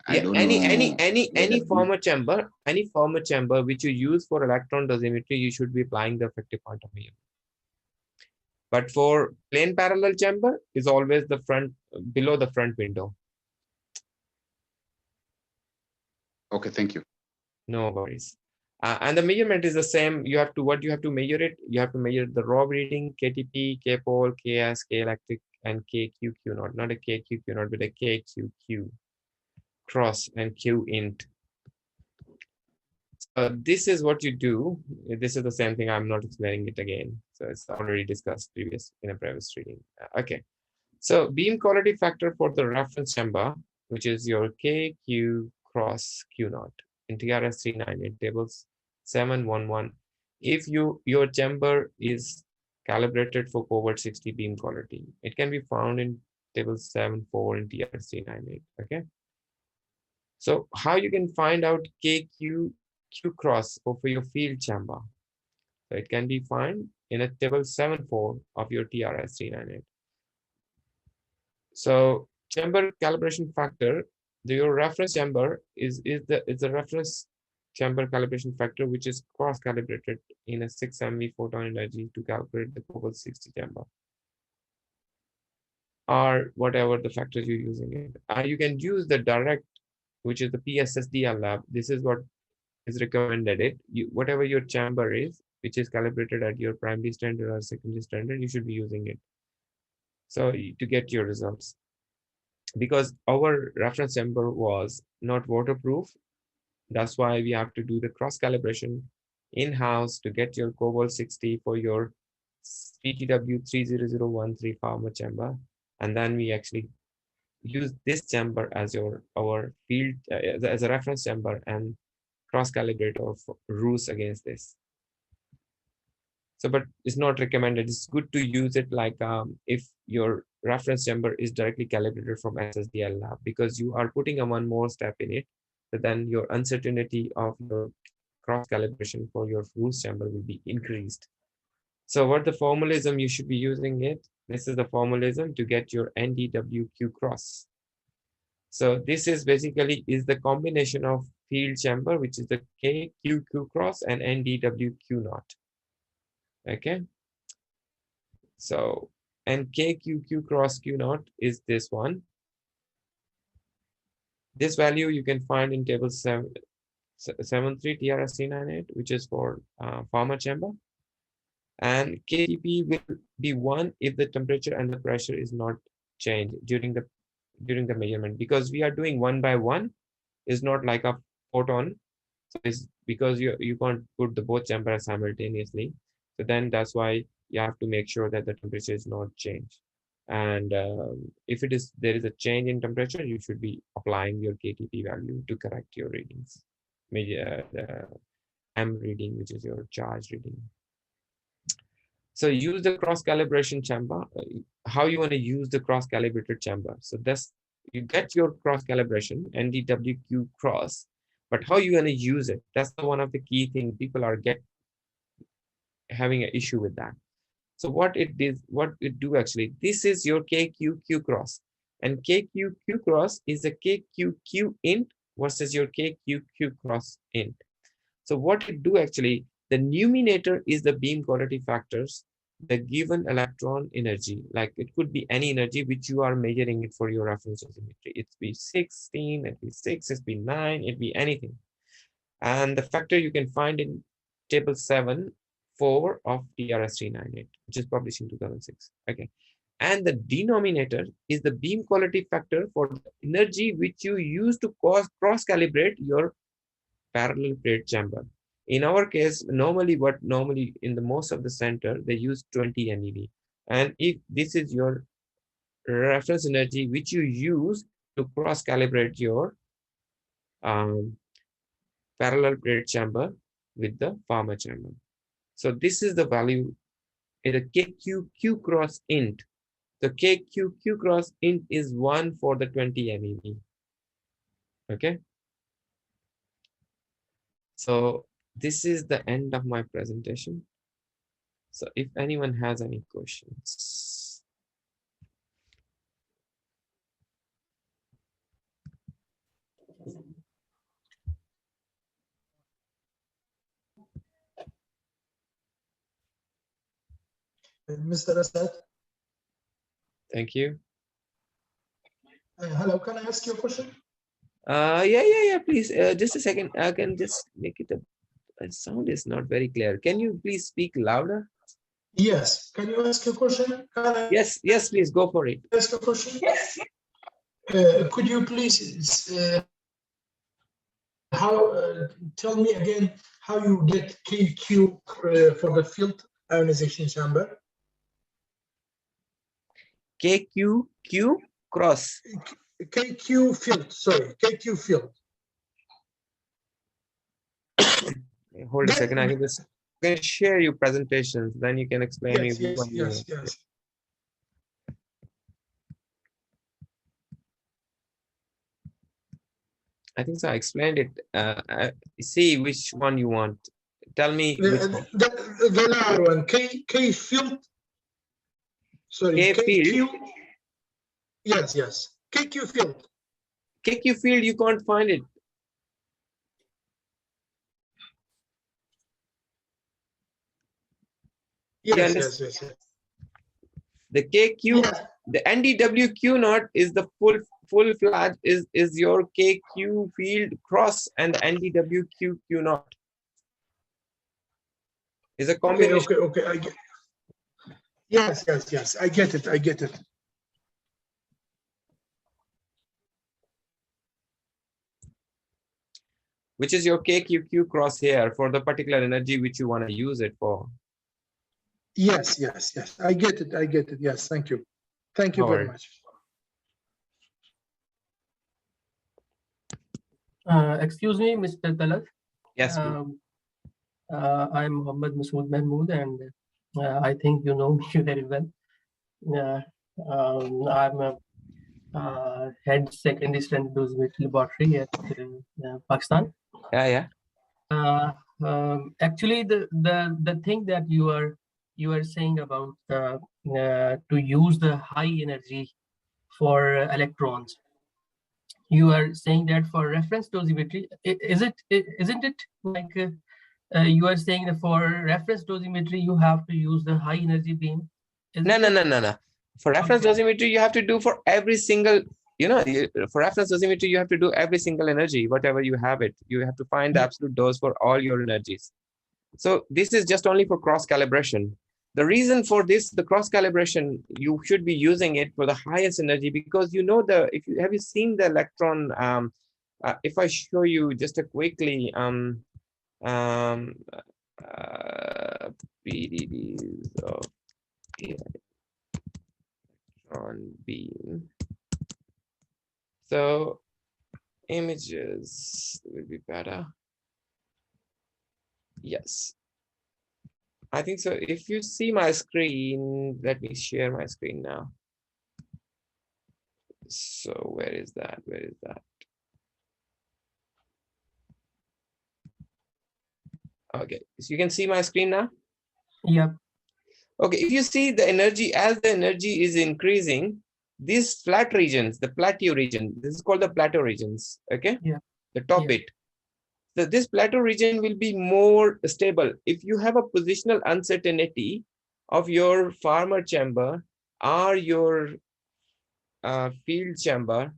Yeah, any farmer chamber, which you use for electron dosimetry, you should be applying the effective point of measurement. But for plane parallel chamber is always the front below the front window. Okay, thank you. No worries. And the measurement is the same. You have to, what you have to measure it? You have to measure the raw reading, KTP, K-pole, KS, K-electric, and KQQ naught, not a KQQ naught, but a KQQ cross and Q int. This is what you do. This is the same thing. I'm not explaining it again. So it's already discussed in a previous reading. Okay. So beam quality factor for the reference chamber, which is your KQ cross Q naught in TRS 398 tables 711. If your chamber is calibrated for covert 60 beam quality, it can be found in table 74 in TRS 398. Okay. So how you can find out KQ Q cross for your field chamber? So it can be found in a table 74 of your TRS 398. So chamber calibration factor, your reference chamber is the reference chamber calibration factor, which is cross calibrated in a 6 MV photon energy to calculate the cobalt 60 chamber, or whatever the factors you're using it. You can use the direct, which is the PSSDL lab. This is what is recommended. Whatever your chamber is, which is calibrated at your primary standard or secondary standard, you should be using it. So to get your results. Because our reference chamber was not waterproof, that's why we have to do the cross calibration in-house to get your cobalt 60 for your PTW 30013 farmer chamber, and then we actually use this chamber as our field as a reference chamber and cross calibrate our rules against this. So, but it's not recommended. It's good to use it like if your reference chamber is directly calibrated from SSDL lab, because you are putting a one more step in it. So then your uncertainty of your cross calibration for your rules chamber will be increased. So what the formalism you should be using it? This is the formalism to get your NDWQ cross. So this is basically is the combination of field chamber, which is the KQQ cross and NDWQ naught. Okay. So, and KQQ cross Q naught is this one. This value you can find in table 73 TRS398, which is for farmer chamber. And KTP will be 1 if the temperature and the pressure is not changed during the measurement, because we are doing 1 by 1. Is not like a photon. So it's because you can't put the both chambers simultaneously. So then that's why you have to make sure that the temperature is not changed. And if there is a change in temperature, you should be applying your KTP value to correct your readings. Maybe the M reading, which is your charge reading. So use the cross calibration chamber. How you want to use the cross calibrated chamber? So that's, you get your cross calibration NDWQ cross, but how you want to use it? That's the one of the key things people are having an issue with that. So what it do actually, this is your KQQ cross, and KQQ cross is a KQQ int versus your KQQ cross int. So what it do actually, the numerator is the beam quality factors, the given electron energy, like it could be any energy which you are measuring it for your reference dosimetry. It's be 16, it be 6, it be 9, it be anything. And the factor you can find in table 7.4 of TRS 398, which is published in 2006. Okay. And the denominator is the beam quality factor for the energy which you use to cross calibrate your parallel plate chamber. In our case, normally in the most of the center, they use 20 MeV. And if this is your reference energy, which you use to cross calibrate your parallel plate chamber with the farmer chamber. So this is the value in the KQQ cross int. The KQQ cross int is 1 for the 20 MeV. Okay. So this is the end of my presentation. So if anyone has any questions. Mr. Asad. Thank you. Hello, can I ask you a question? Yeah. Please, just a second. I can just make it a sound is not very clear. Can you please speak louder? Yes. Can you ask a question? Can I Yes, please go for it. ask a question? Yes. Could you please tell me again how you get KQ for the field ionization chamber? KQ cross. KQ field, sorry, KQ field. Hold a second. I can just share your presentations. Then you can explain me. Yes. I think so. I explained it. See which one you want. Tell me which one. The lower one, K field. Sorry, K KQ. field. Yes. KQ field. KQ field, you can't find it. Yes. The KQ, the NDWQ naught is the full flash is your KQ field cross, and the NDWQ naught is a combination. Okay. Yes. I get it. Which is your KQQ cross here for the particular energy which you want to use it for. Yes. I get it. Yes, thank you. Thank you very much. Excuse me, Mr. Talat. Yes. I'm Mahmood, and I think you know me very well. I'm a head secondary strength dosimetry laboratory at Pakistan. Yeah. Actually, the thing that you are saying about to use the high energy for electrons, you are saying that for reference dosimetry, isn't it like you are saying that for reference dosimetry you have to use the high energy beam? No. For reference dosimetry, you have to do for every single, for reference dosimetry, you have to do every single energy, whatever you have it. You have to find the absolute dose for all your energies. So this is just only for cross calibration. The reason for this, the cross calibration, you should be using it for the highest energy, because have you seen the electron? If I show you just a quickly, PDDs of electron beam. So images will be better. Yes. I think so. If you see my screen, let me share my screen now. So where is that? Okay, so you can see my screen now? Yeah. Okay, if you see the energy, as the energy is increasing, these flat regions, the plateau region, this is called the plateau regions, okay? Yeah. The top bit. So this plateau region will be more stable. If you have a positional uncertainty of your farmer chamber or your field chamber,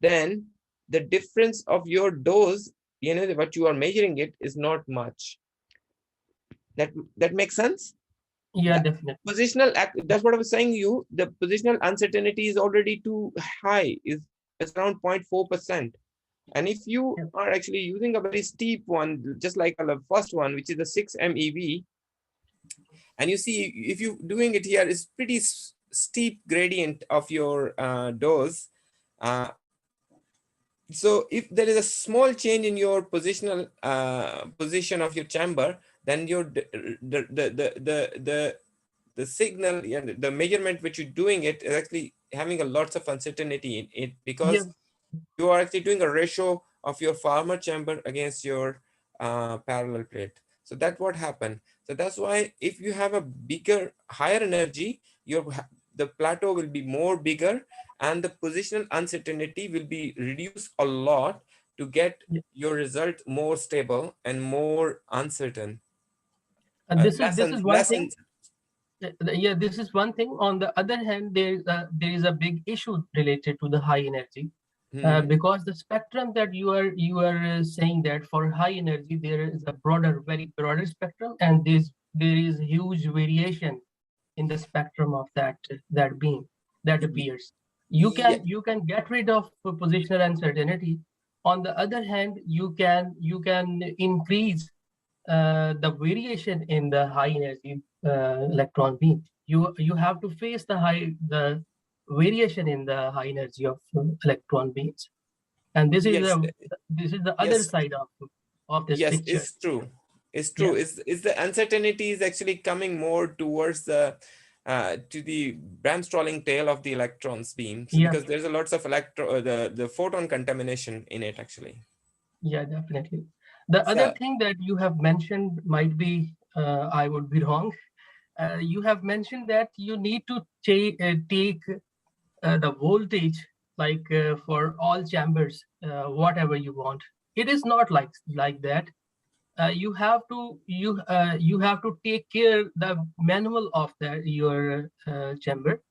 then the difference of your dose, what you are measuring it, is not much. That makes sense? Yeah, definitely. Positional, that's what I was saying you, the positional uncertainty is already too high, is around 0.4%. And if you are actually using a very steep one, just like the first one, which is the 6 MeV, and you see, if you're doing it here, it's pretty steep gradient of your dose. So if there is a small change in your positional position of your chamber, then your the signal, the measurement which you're doing it is actually having a lots of uncertainty in it, because you are actually doing a ratio of your farmer chamber against your parallel plate. So that's what happened. So that's why if you have a higher energy, the plateau will be more bigger, and the positional uncertainty will be reduced a lot to get your result more stable and more uncertain. This is one thing. Yeah, this is one thing. On the other hand, there is a big issue related to the high energy. because the spectrum that you are saying that for high energy there is a very broader spectrum, and there is huge variation in the spectrum of that beam that appears. Yeah. You can get rid of positional uncertainty. On the other hand, you can increase the variation in the high energy electron beam. You have to face the variation in the high energy of electron beams, and Yes. this is the other Yes. side of this Yes, picture. it's true. It's Yeah, true. Is the uncertainty is actually coming more towards the to the Bremsstrahlung tail of the electrons beam. So yeah, because there's a lots of the photon contamination in it actually. yeah, definitely. The other So thing that you have mentioned might be, I would be wrong. You have mentioned that you need to take the voltage like for all chambers, whatever you want. It is not like that. You have to take care the manual of your chamber.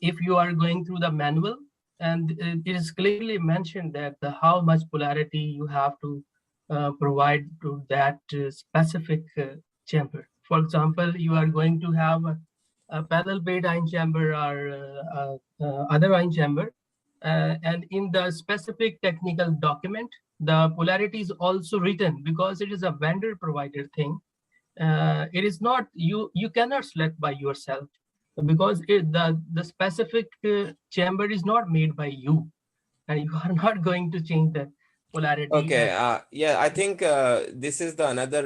If you are going through the manual, and it is clearly mentioned that how much polarity you have to provide to that specific chamber. For example, you are going to have a parallel beta ion chamber or other ion chamber, and in the specific technical document, the polarity is also written because it is a vendor provided thing. It is not you cannot select by yourself because the specific chamber is not made by you, and you are not going to change the polarity. okay, yeah, I think this is the another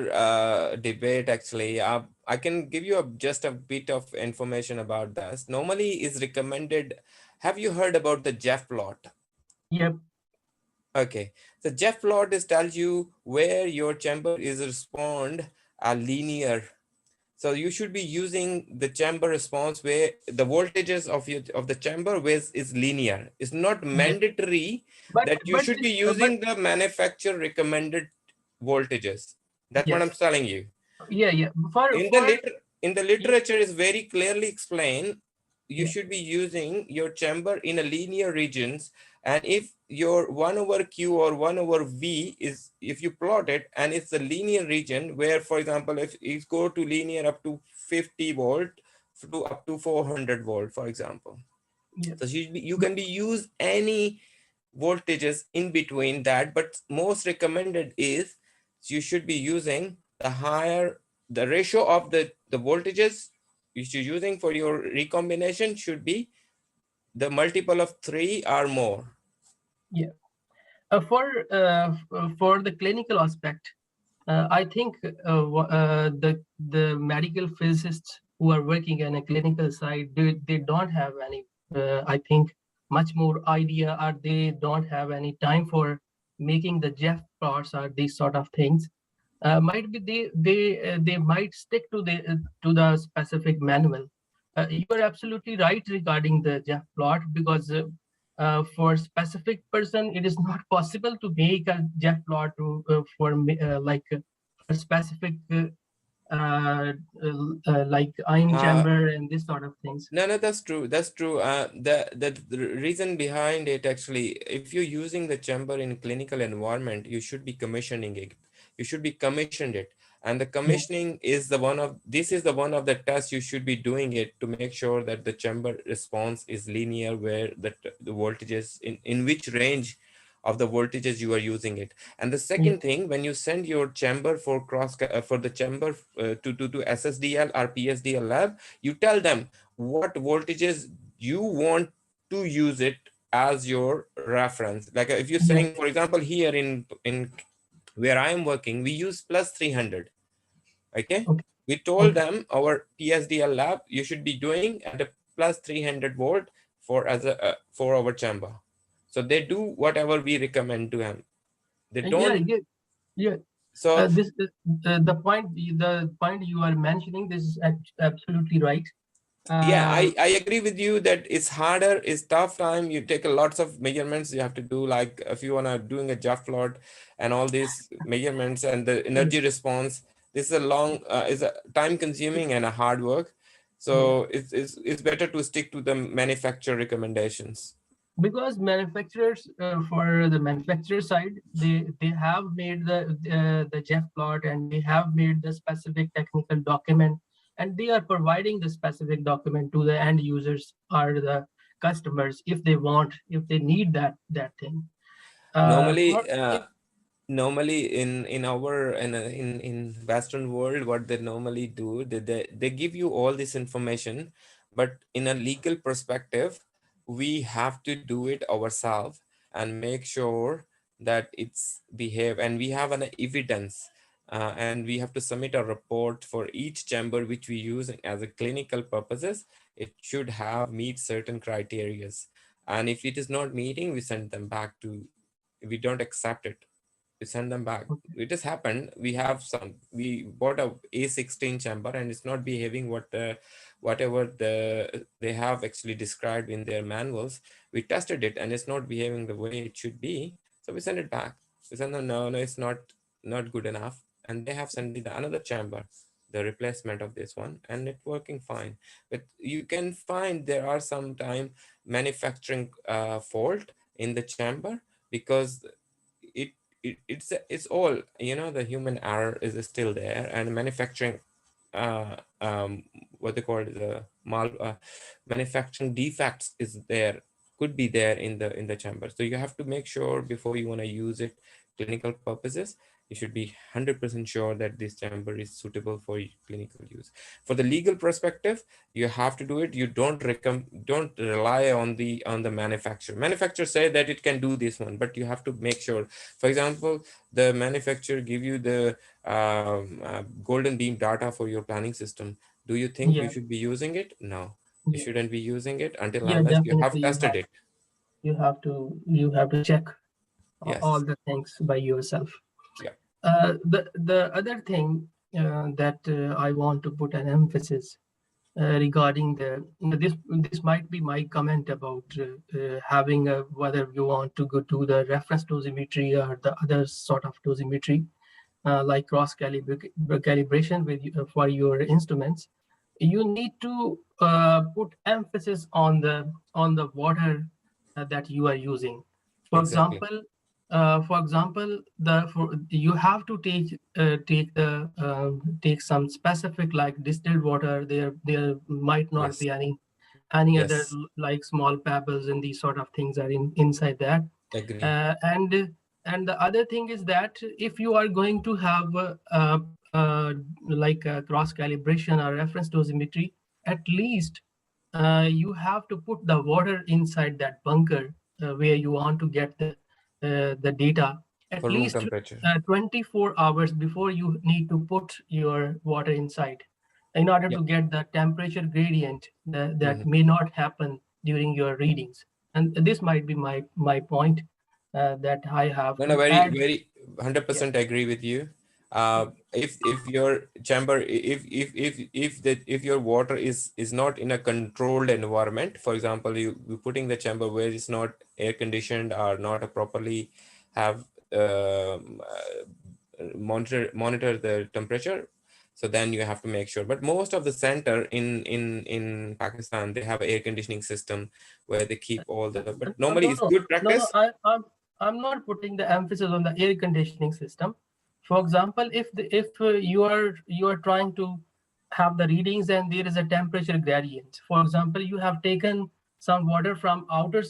debate actually. I can give you just a bit of information about this. Normally is recommended. Have you heard about the Jeff plot? Yep. Okay, so Jeff plot is tells you where your chamber is respond linear. So you should be using the chamber response where the voltages of the chamber is linear. It's not Yes. mandatory that you should be But using the manufacturer recommended voltages. That's what I'm yes. telling you. Yeah. In the For yeah, literature is very clearly explained you yeah. should be using your chamber in a linear regions, and if your 1 over q or 1 over v is, if you plot it and it's a linear region where, for example, if you go to linear up to 50 volt to up to 400 volt, for example, Yeah. so you can be use any voltages in between that, but most recommended is you should be using the higher, the ratio of the voltages which you're using for your recombination should be the multiple of 3 or more. Yeah. For the clinical aspect, I think the medical physicists who are working on a clinical side, they don't have any, I think, much more idea, or they don't have any time for making the Jeff plots or these sort of things. Might be they might stick to the specific manual. You are absolutely right regarding the Jeff plot, because for specific person it is not possible to make a Jeff plot for specific like ion Uh, chamber and this sort of things. No, that's true. That's true. The reason behind it actually, if you're using the chamber in clinical environment, you should be commissioning it. You should be commissioned it, and the Yeah, commissioning is the one of this is the one of the tests you should be doing it to make sure that the chamber response is linear, where the voltages in which range of the voltages you are using it. And the yeah, second thing, when you send your chamber for for the chamber to SSDL or PSDL lab, you tell them what voltages you want to use it as your reference. Like if you're yeah. saying, for example, here in where I am working, we use plus 300. Okay, Okay, we told okay. them our PSDL lab you should be doing at a plus 300 volt for as a for our chamber. So they do whatever we recommend to them. They Yeah, don't. yeah, yeah. So This the point you are mentioning. This is absolutely right. yeah, Uh, I agree with you that it's harder, it's tough time. You take a lots of measurements you have to do, like if you wanna doing a Jeff plot and all these measurements and the yeah, energy response. This is a long, is a time consuming and a hard work. yeah. So it's better to stick to the manufacturer recommendations. Because manufacturers, for the manufacturer side, they have made the Jeff plot, and they have made the specific technical document, and they are providing the specific document to the end users or the customers if they want, if they need that thing. Normally, If normally in our in Western world, what they normally do, they give you all this information, but in a legal perspective, we have to do it ourselves and make sure that it's behave, and we have an evidence, and we have to submit a report for each chamber which we use as a clinical purposes. It should have meet certain criterias, and if it is not meeting, we send them back to, we don't accept it, we send them back. It has happened. We have some, we bought a A16 chamber and it's not behaving what whatever they have actually described in their manuals. We tested it and it's not behaving the way it should be, so we send it back. We send them, no, it's not good enough, and they have sent me another chamber, the replacement of this one, and it's working fine. But you can find there are some manufacturing fault in the chamber, because it, it's all, the human error is still there, and manufacturing what they call it, the manufacturing defects is there, could be there in the chamber. So you have to make sure before you want to use it clinical purposes, you should be 100% sure that this chamber is suitable for clinical use. For the legal perspective, you have to do it. You don't rely on the manufacturer say that it can do this one, but you have to make sure. For example, the manufacturer give you the golden beam data for your planning system. Do you think you yeah, should be using it? No, you yeah, shouldn't be using it until yeah, unless you have definitely tested it. you have to check all Yes. the things by yourself. Yeah. The other thing that I want to put an emphasis regarding this might be my comment about having whether you want to go to the reference dosimetry or the other sort of dosimetry, like cross calibration for your instruments. You need to put emphasis on the water that you are using. For Exactly. example, you have to take some specific like distilled water. There might not Yes. be any other Yes. like small pebbles and these sort of things are inside that. Agree. And the other thing is that if you are going to have like a cross calibration or reference dosimetry, at least you have to put the water inside that bunker where you want to get the data at For room least temperature. 24 hours before you need to put your water inside, in order Yeah. to get the temperature gradient that Mhm. may not happen during your readings. And this might be my point that I have No, to very, add. very Yeah, 100% agree with you. If your chamber, if your water is not in a controlled environment, for example, you putting the chamber where it's not air conditioned or not a properly have monitor the temperature, so then you have to make sure. But most of the center in Pakistan, they have air conditioning system where they keep all the, but normally no, it's good no. practice. I'm not putting the emphasis on the air conditioning system. For example, if you are trying to have the readings and there is a temperature gradient. For example, you have taken some water from outer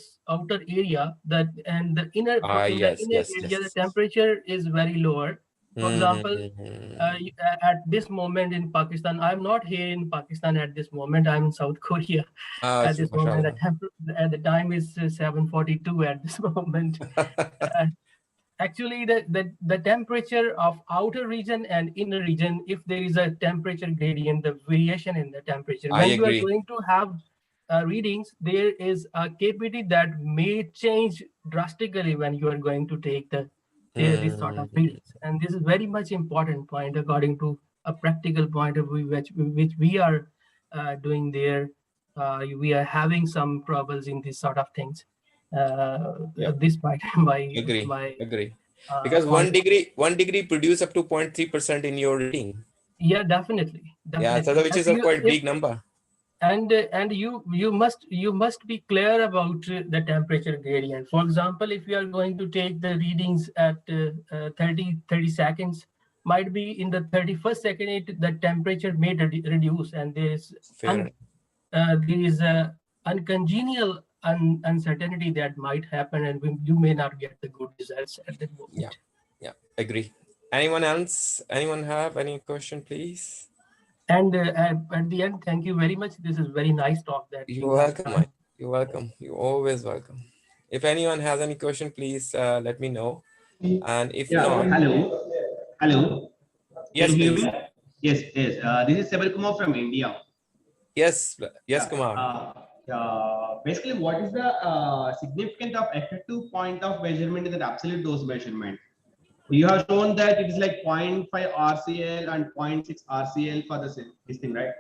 area that, and the inner in the Yes, inner yes, area the yes. temperature is very lower. For example, Mhm. at this moment in Pakistan, I'm not here in Pakistan at this moment. I'm in South Korea Ah, at this moment. mashallah. At the time is 7:42 at this moment. Uh, Actually, the temperature of outer region and inner region, if there is a temperature gradient, the variation in the temperature, I when you are agree. going to have readings, there is a KPT that may change drastically when you are going to take this sort of Mhm. readings. And this is very much important point according to a practical point of view, which we are doing there. We are having some troubles in these sort of things. Yeah, This might agree, my agree. Because point. one degree produce up to 0.3% in your reading. Yeah, definitely, Yeah, so definitely. which And is a quite big number. and you must be clear about the temperature gradient. For example, if you are going to take the readings at 30 seconds, might be in the 31st second the temperature may reduce, and Fair. there is a uncongenial uncertainty that might happen, and you may not get the good results at that moment. Yeah. Yeah. Agree. Anyone else? Anyone have any question, please? And at the end, thank you very much. This is very nice talk that You're you have welcome, done. Mike. You're welcome. You're always welcome. If anyone has any question, please let me know. And if Yeah, not, hello. Hello. yes, Can you hear please. me? Yes, yes. This is Seval Kumar from India. Yes, yes, Yeah. Kumar. Basically, what is the significance of effective point of measurement in the absolute dose measurement? You have shown that it is like 0.5 RCL and 0.6 RCL for this thing, right?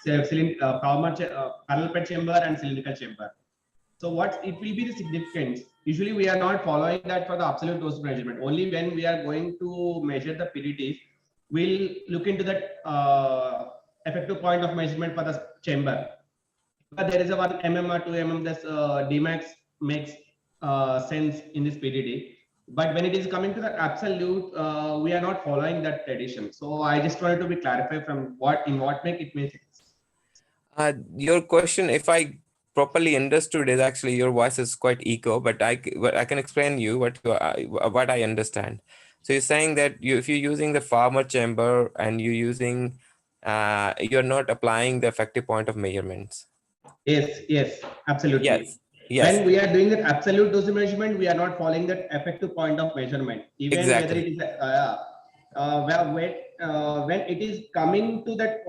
So, parallel ped chamber and cylindrical chamber. So what it will be the significance? Usually we are not following that for the absolute dose measurement. Only when we are going to measure the PDTs, we'll look into that effective point of measurement for the chamber. But there is a 1 mm or 2 mm, this Dmax makes sense in this PDT. But when it is coming to the absolute, we are not following that tradition. So I just wanted to be clarified from what make it makes sense. Your question, if I properly understood, is actually your voice is quite echo, but I can explain you what I understand. So you're saying that if you're using the farmer chamber and you're using, you're not applying the effective point of measurements. Yes, yes, absolutely. Yes, yes, When we are doing that absolute dose measurement, we are not following that effective point of measurement. Even whether exactly. it is when it is coming to that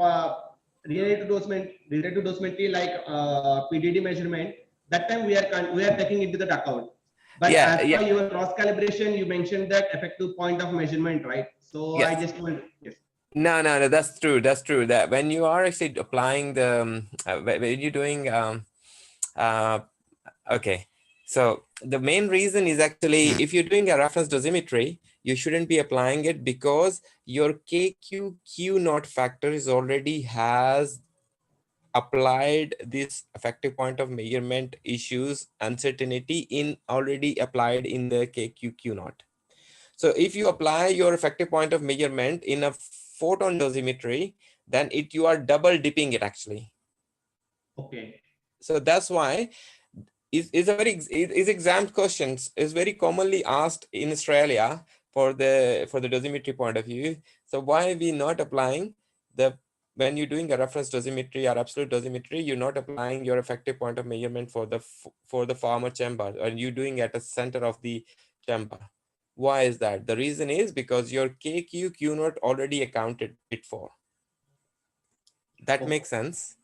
related to dosimetry like PDD measurement, that time we are taking into that account. But Yeah, as yeah, per your cross calibration, you mentioned that effective point of measurement, right? So I yes. just want yes. No, that's true. That's true. That when you are actually applying the, when you're doing, uh, okay. So the main reason is actually, if you're doing a reference dosimetry, you shouldn't be applying it because your KQ naught factor is already has applied this effective point of measurement issues uncertainty in already applied in the KQ naught. So if you apply your effective point of measurement in a photon dosimetry, then you are double dipping it actually. Okay. So that's why is exam questions is very commonly asked in Australia for the dosimetry point of view. So why we not applying the, when you're doing a reference dosimetry or absolute dosimetry, you're not applying your effective point of measurement for the farmer chamber, and you're doing at the center of the chamber. Why is that? The reason is because your Q naught already accounted it for. That Okay. makes sense.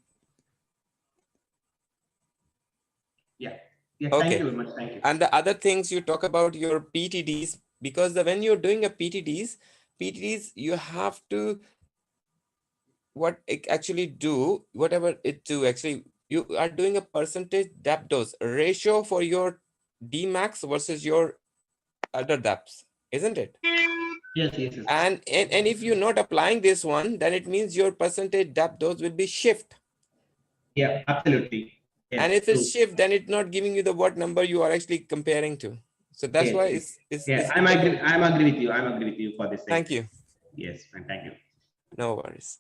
Yeah. Yeah. Okay. Thank you very much. Thank you. And the other things you talk about your PTDs, because when you're doing a PTDs, you have to, what it actually do, whatever it do, actually, you are doing a percentage depth dose ratio for your Dmax versus your other depths, isn't it? Yes, yes, yes. And if you're not applying this one, then it means your percentage depth dose will be shift. Yeah, absolutely. Yes, And if true. it's shift, then it's not giving you the what number you are actually comparing to. So that's Yes, why yes. it's Yeah, I'm agree with you. I'm agree with you for this thing. Thank you. Yes, and thank you. No worries.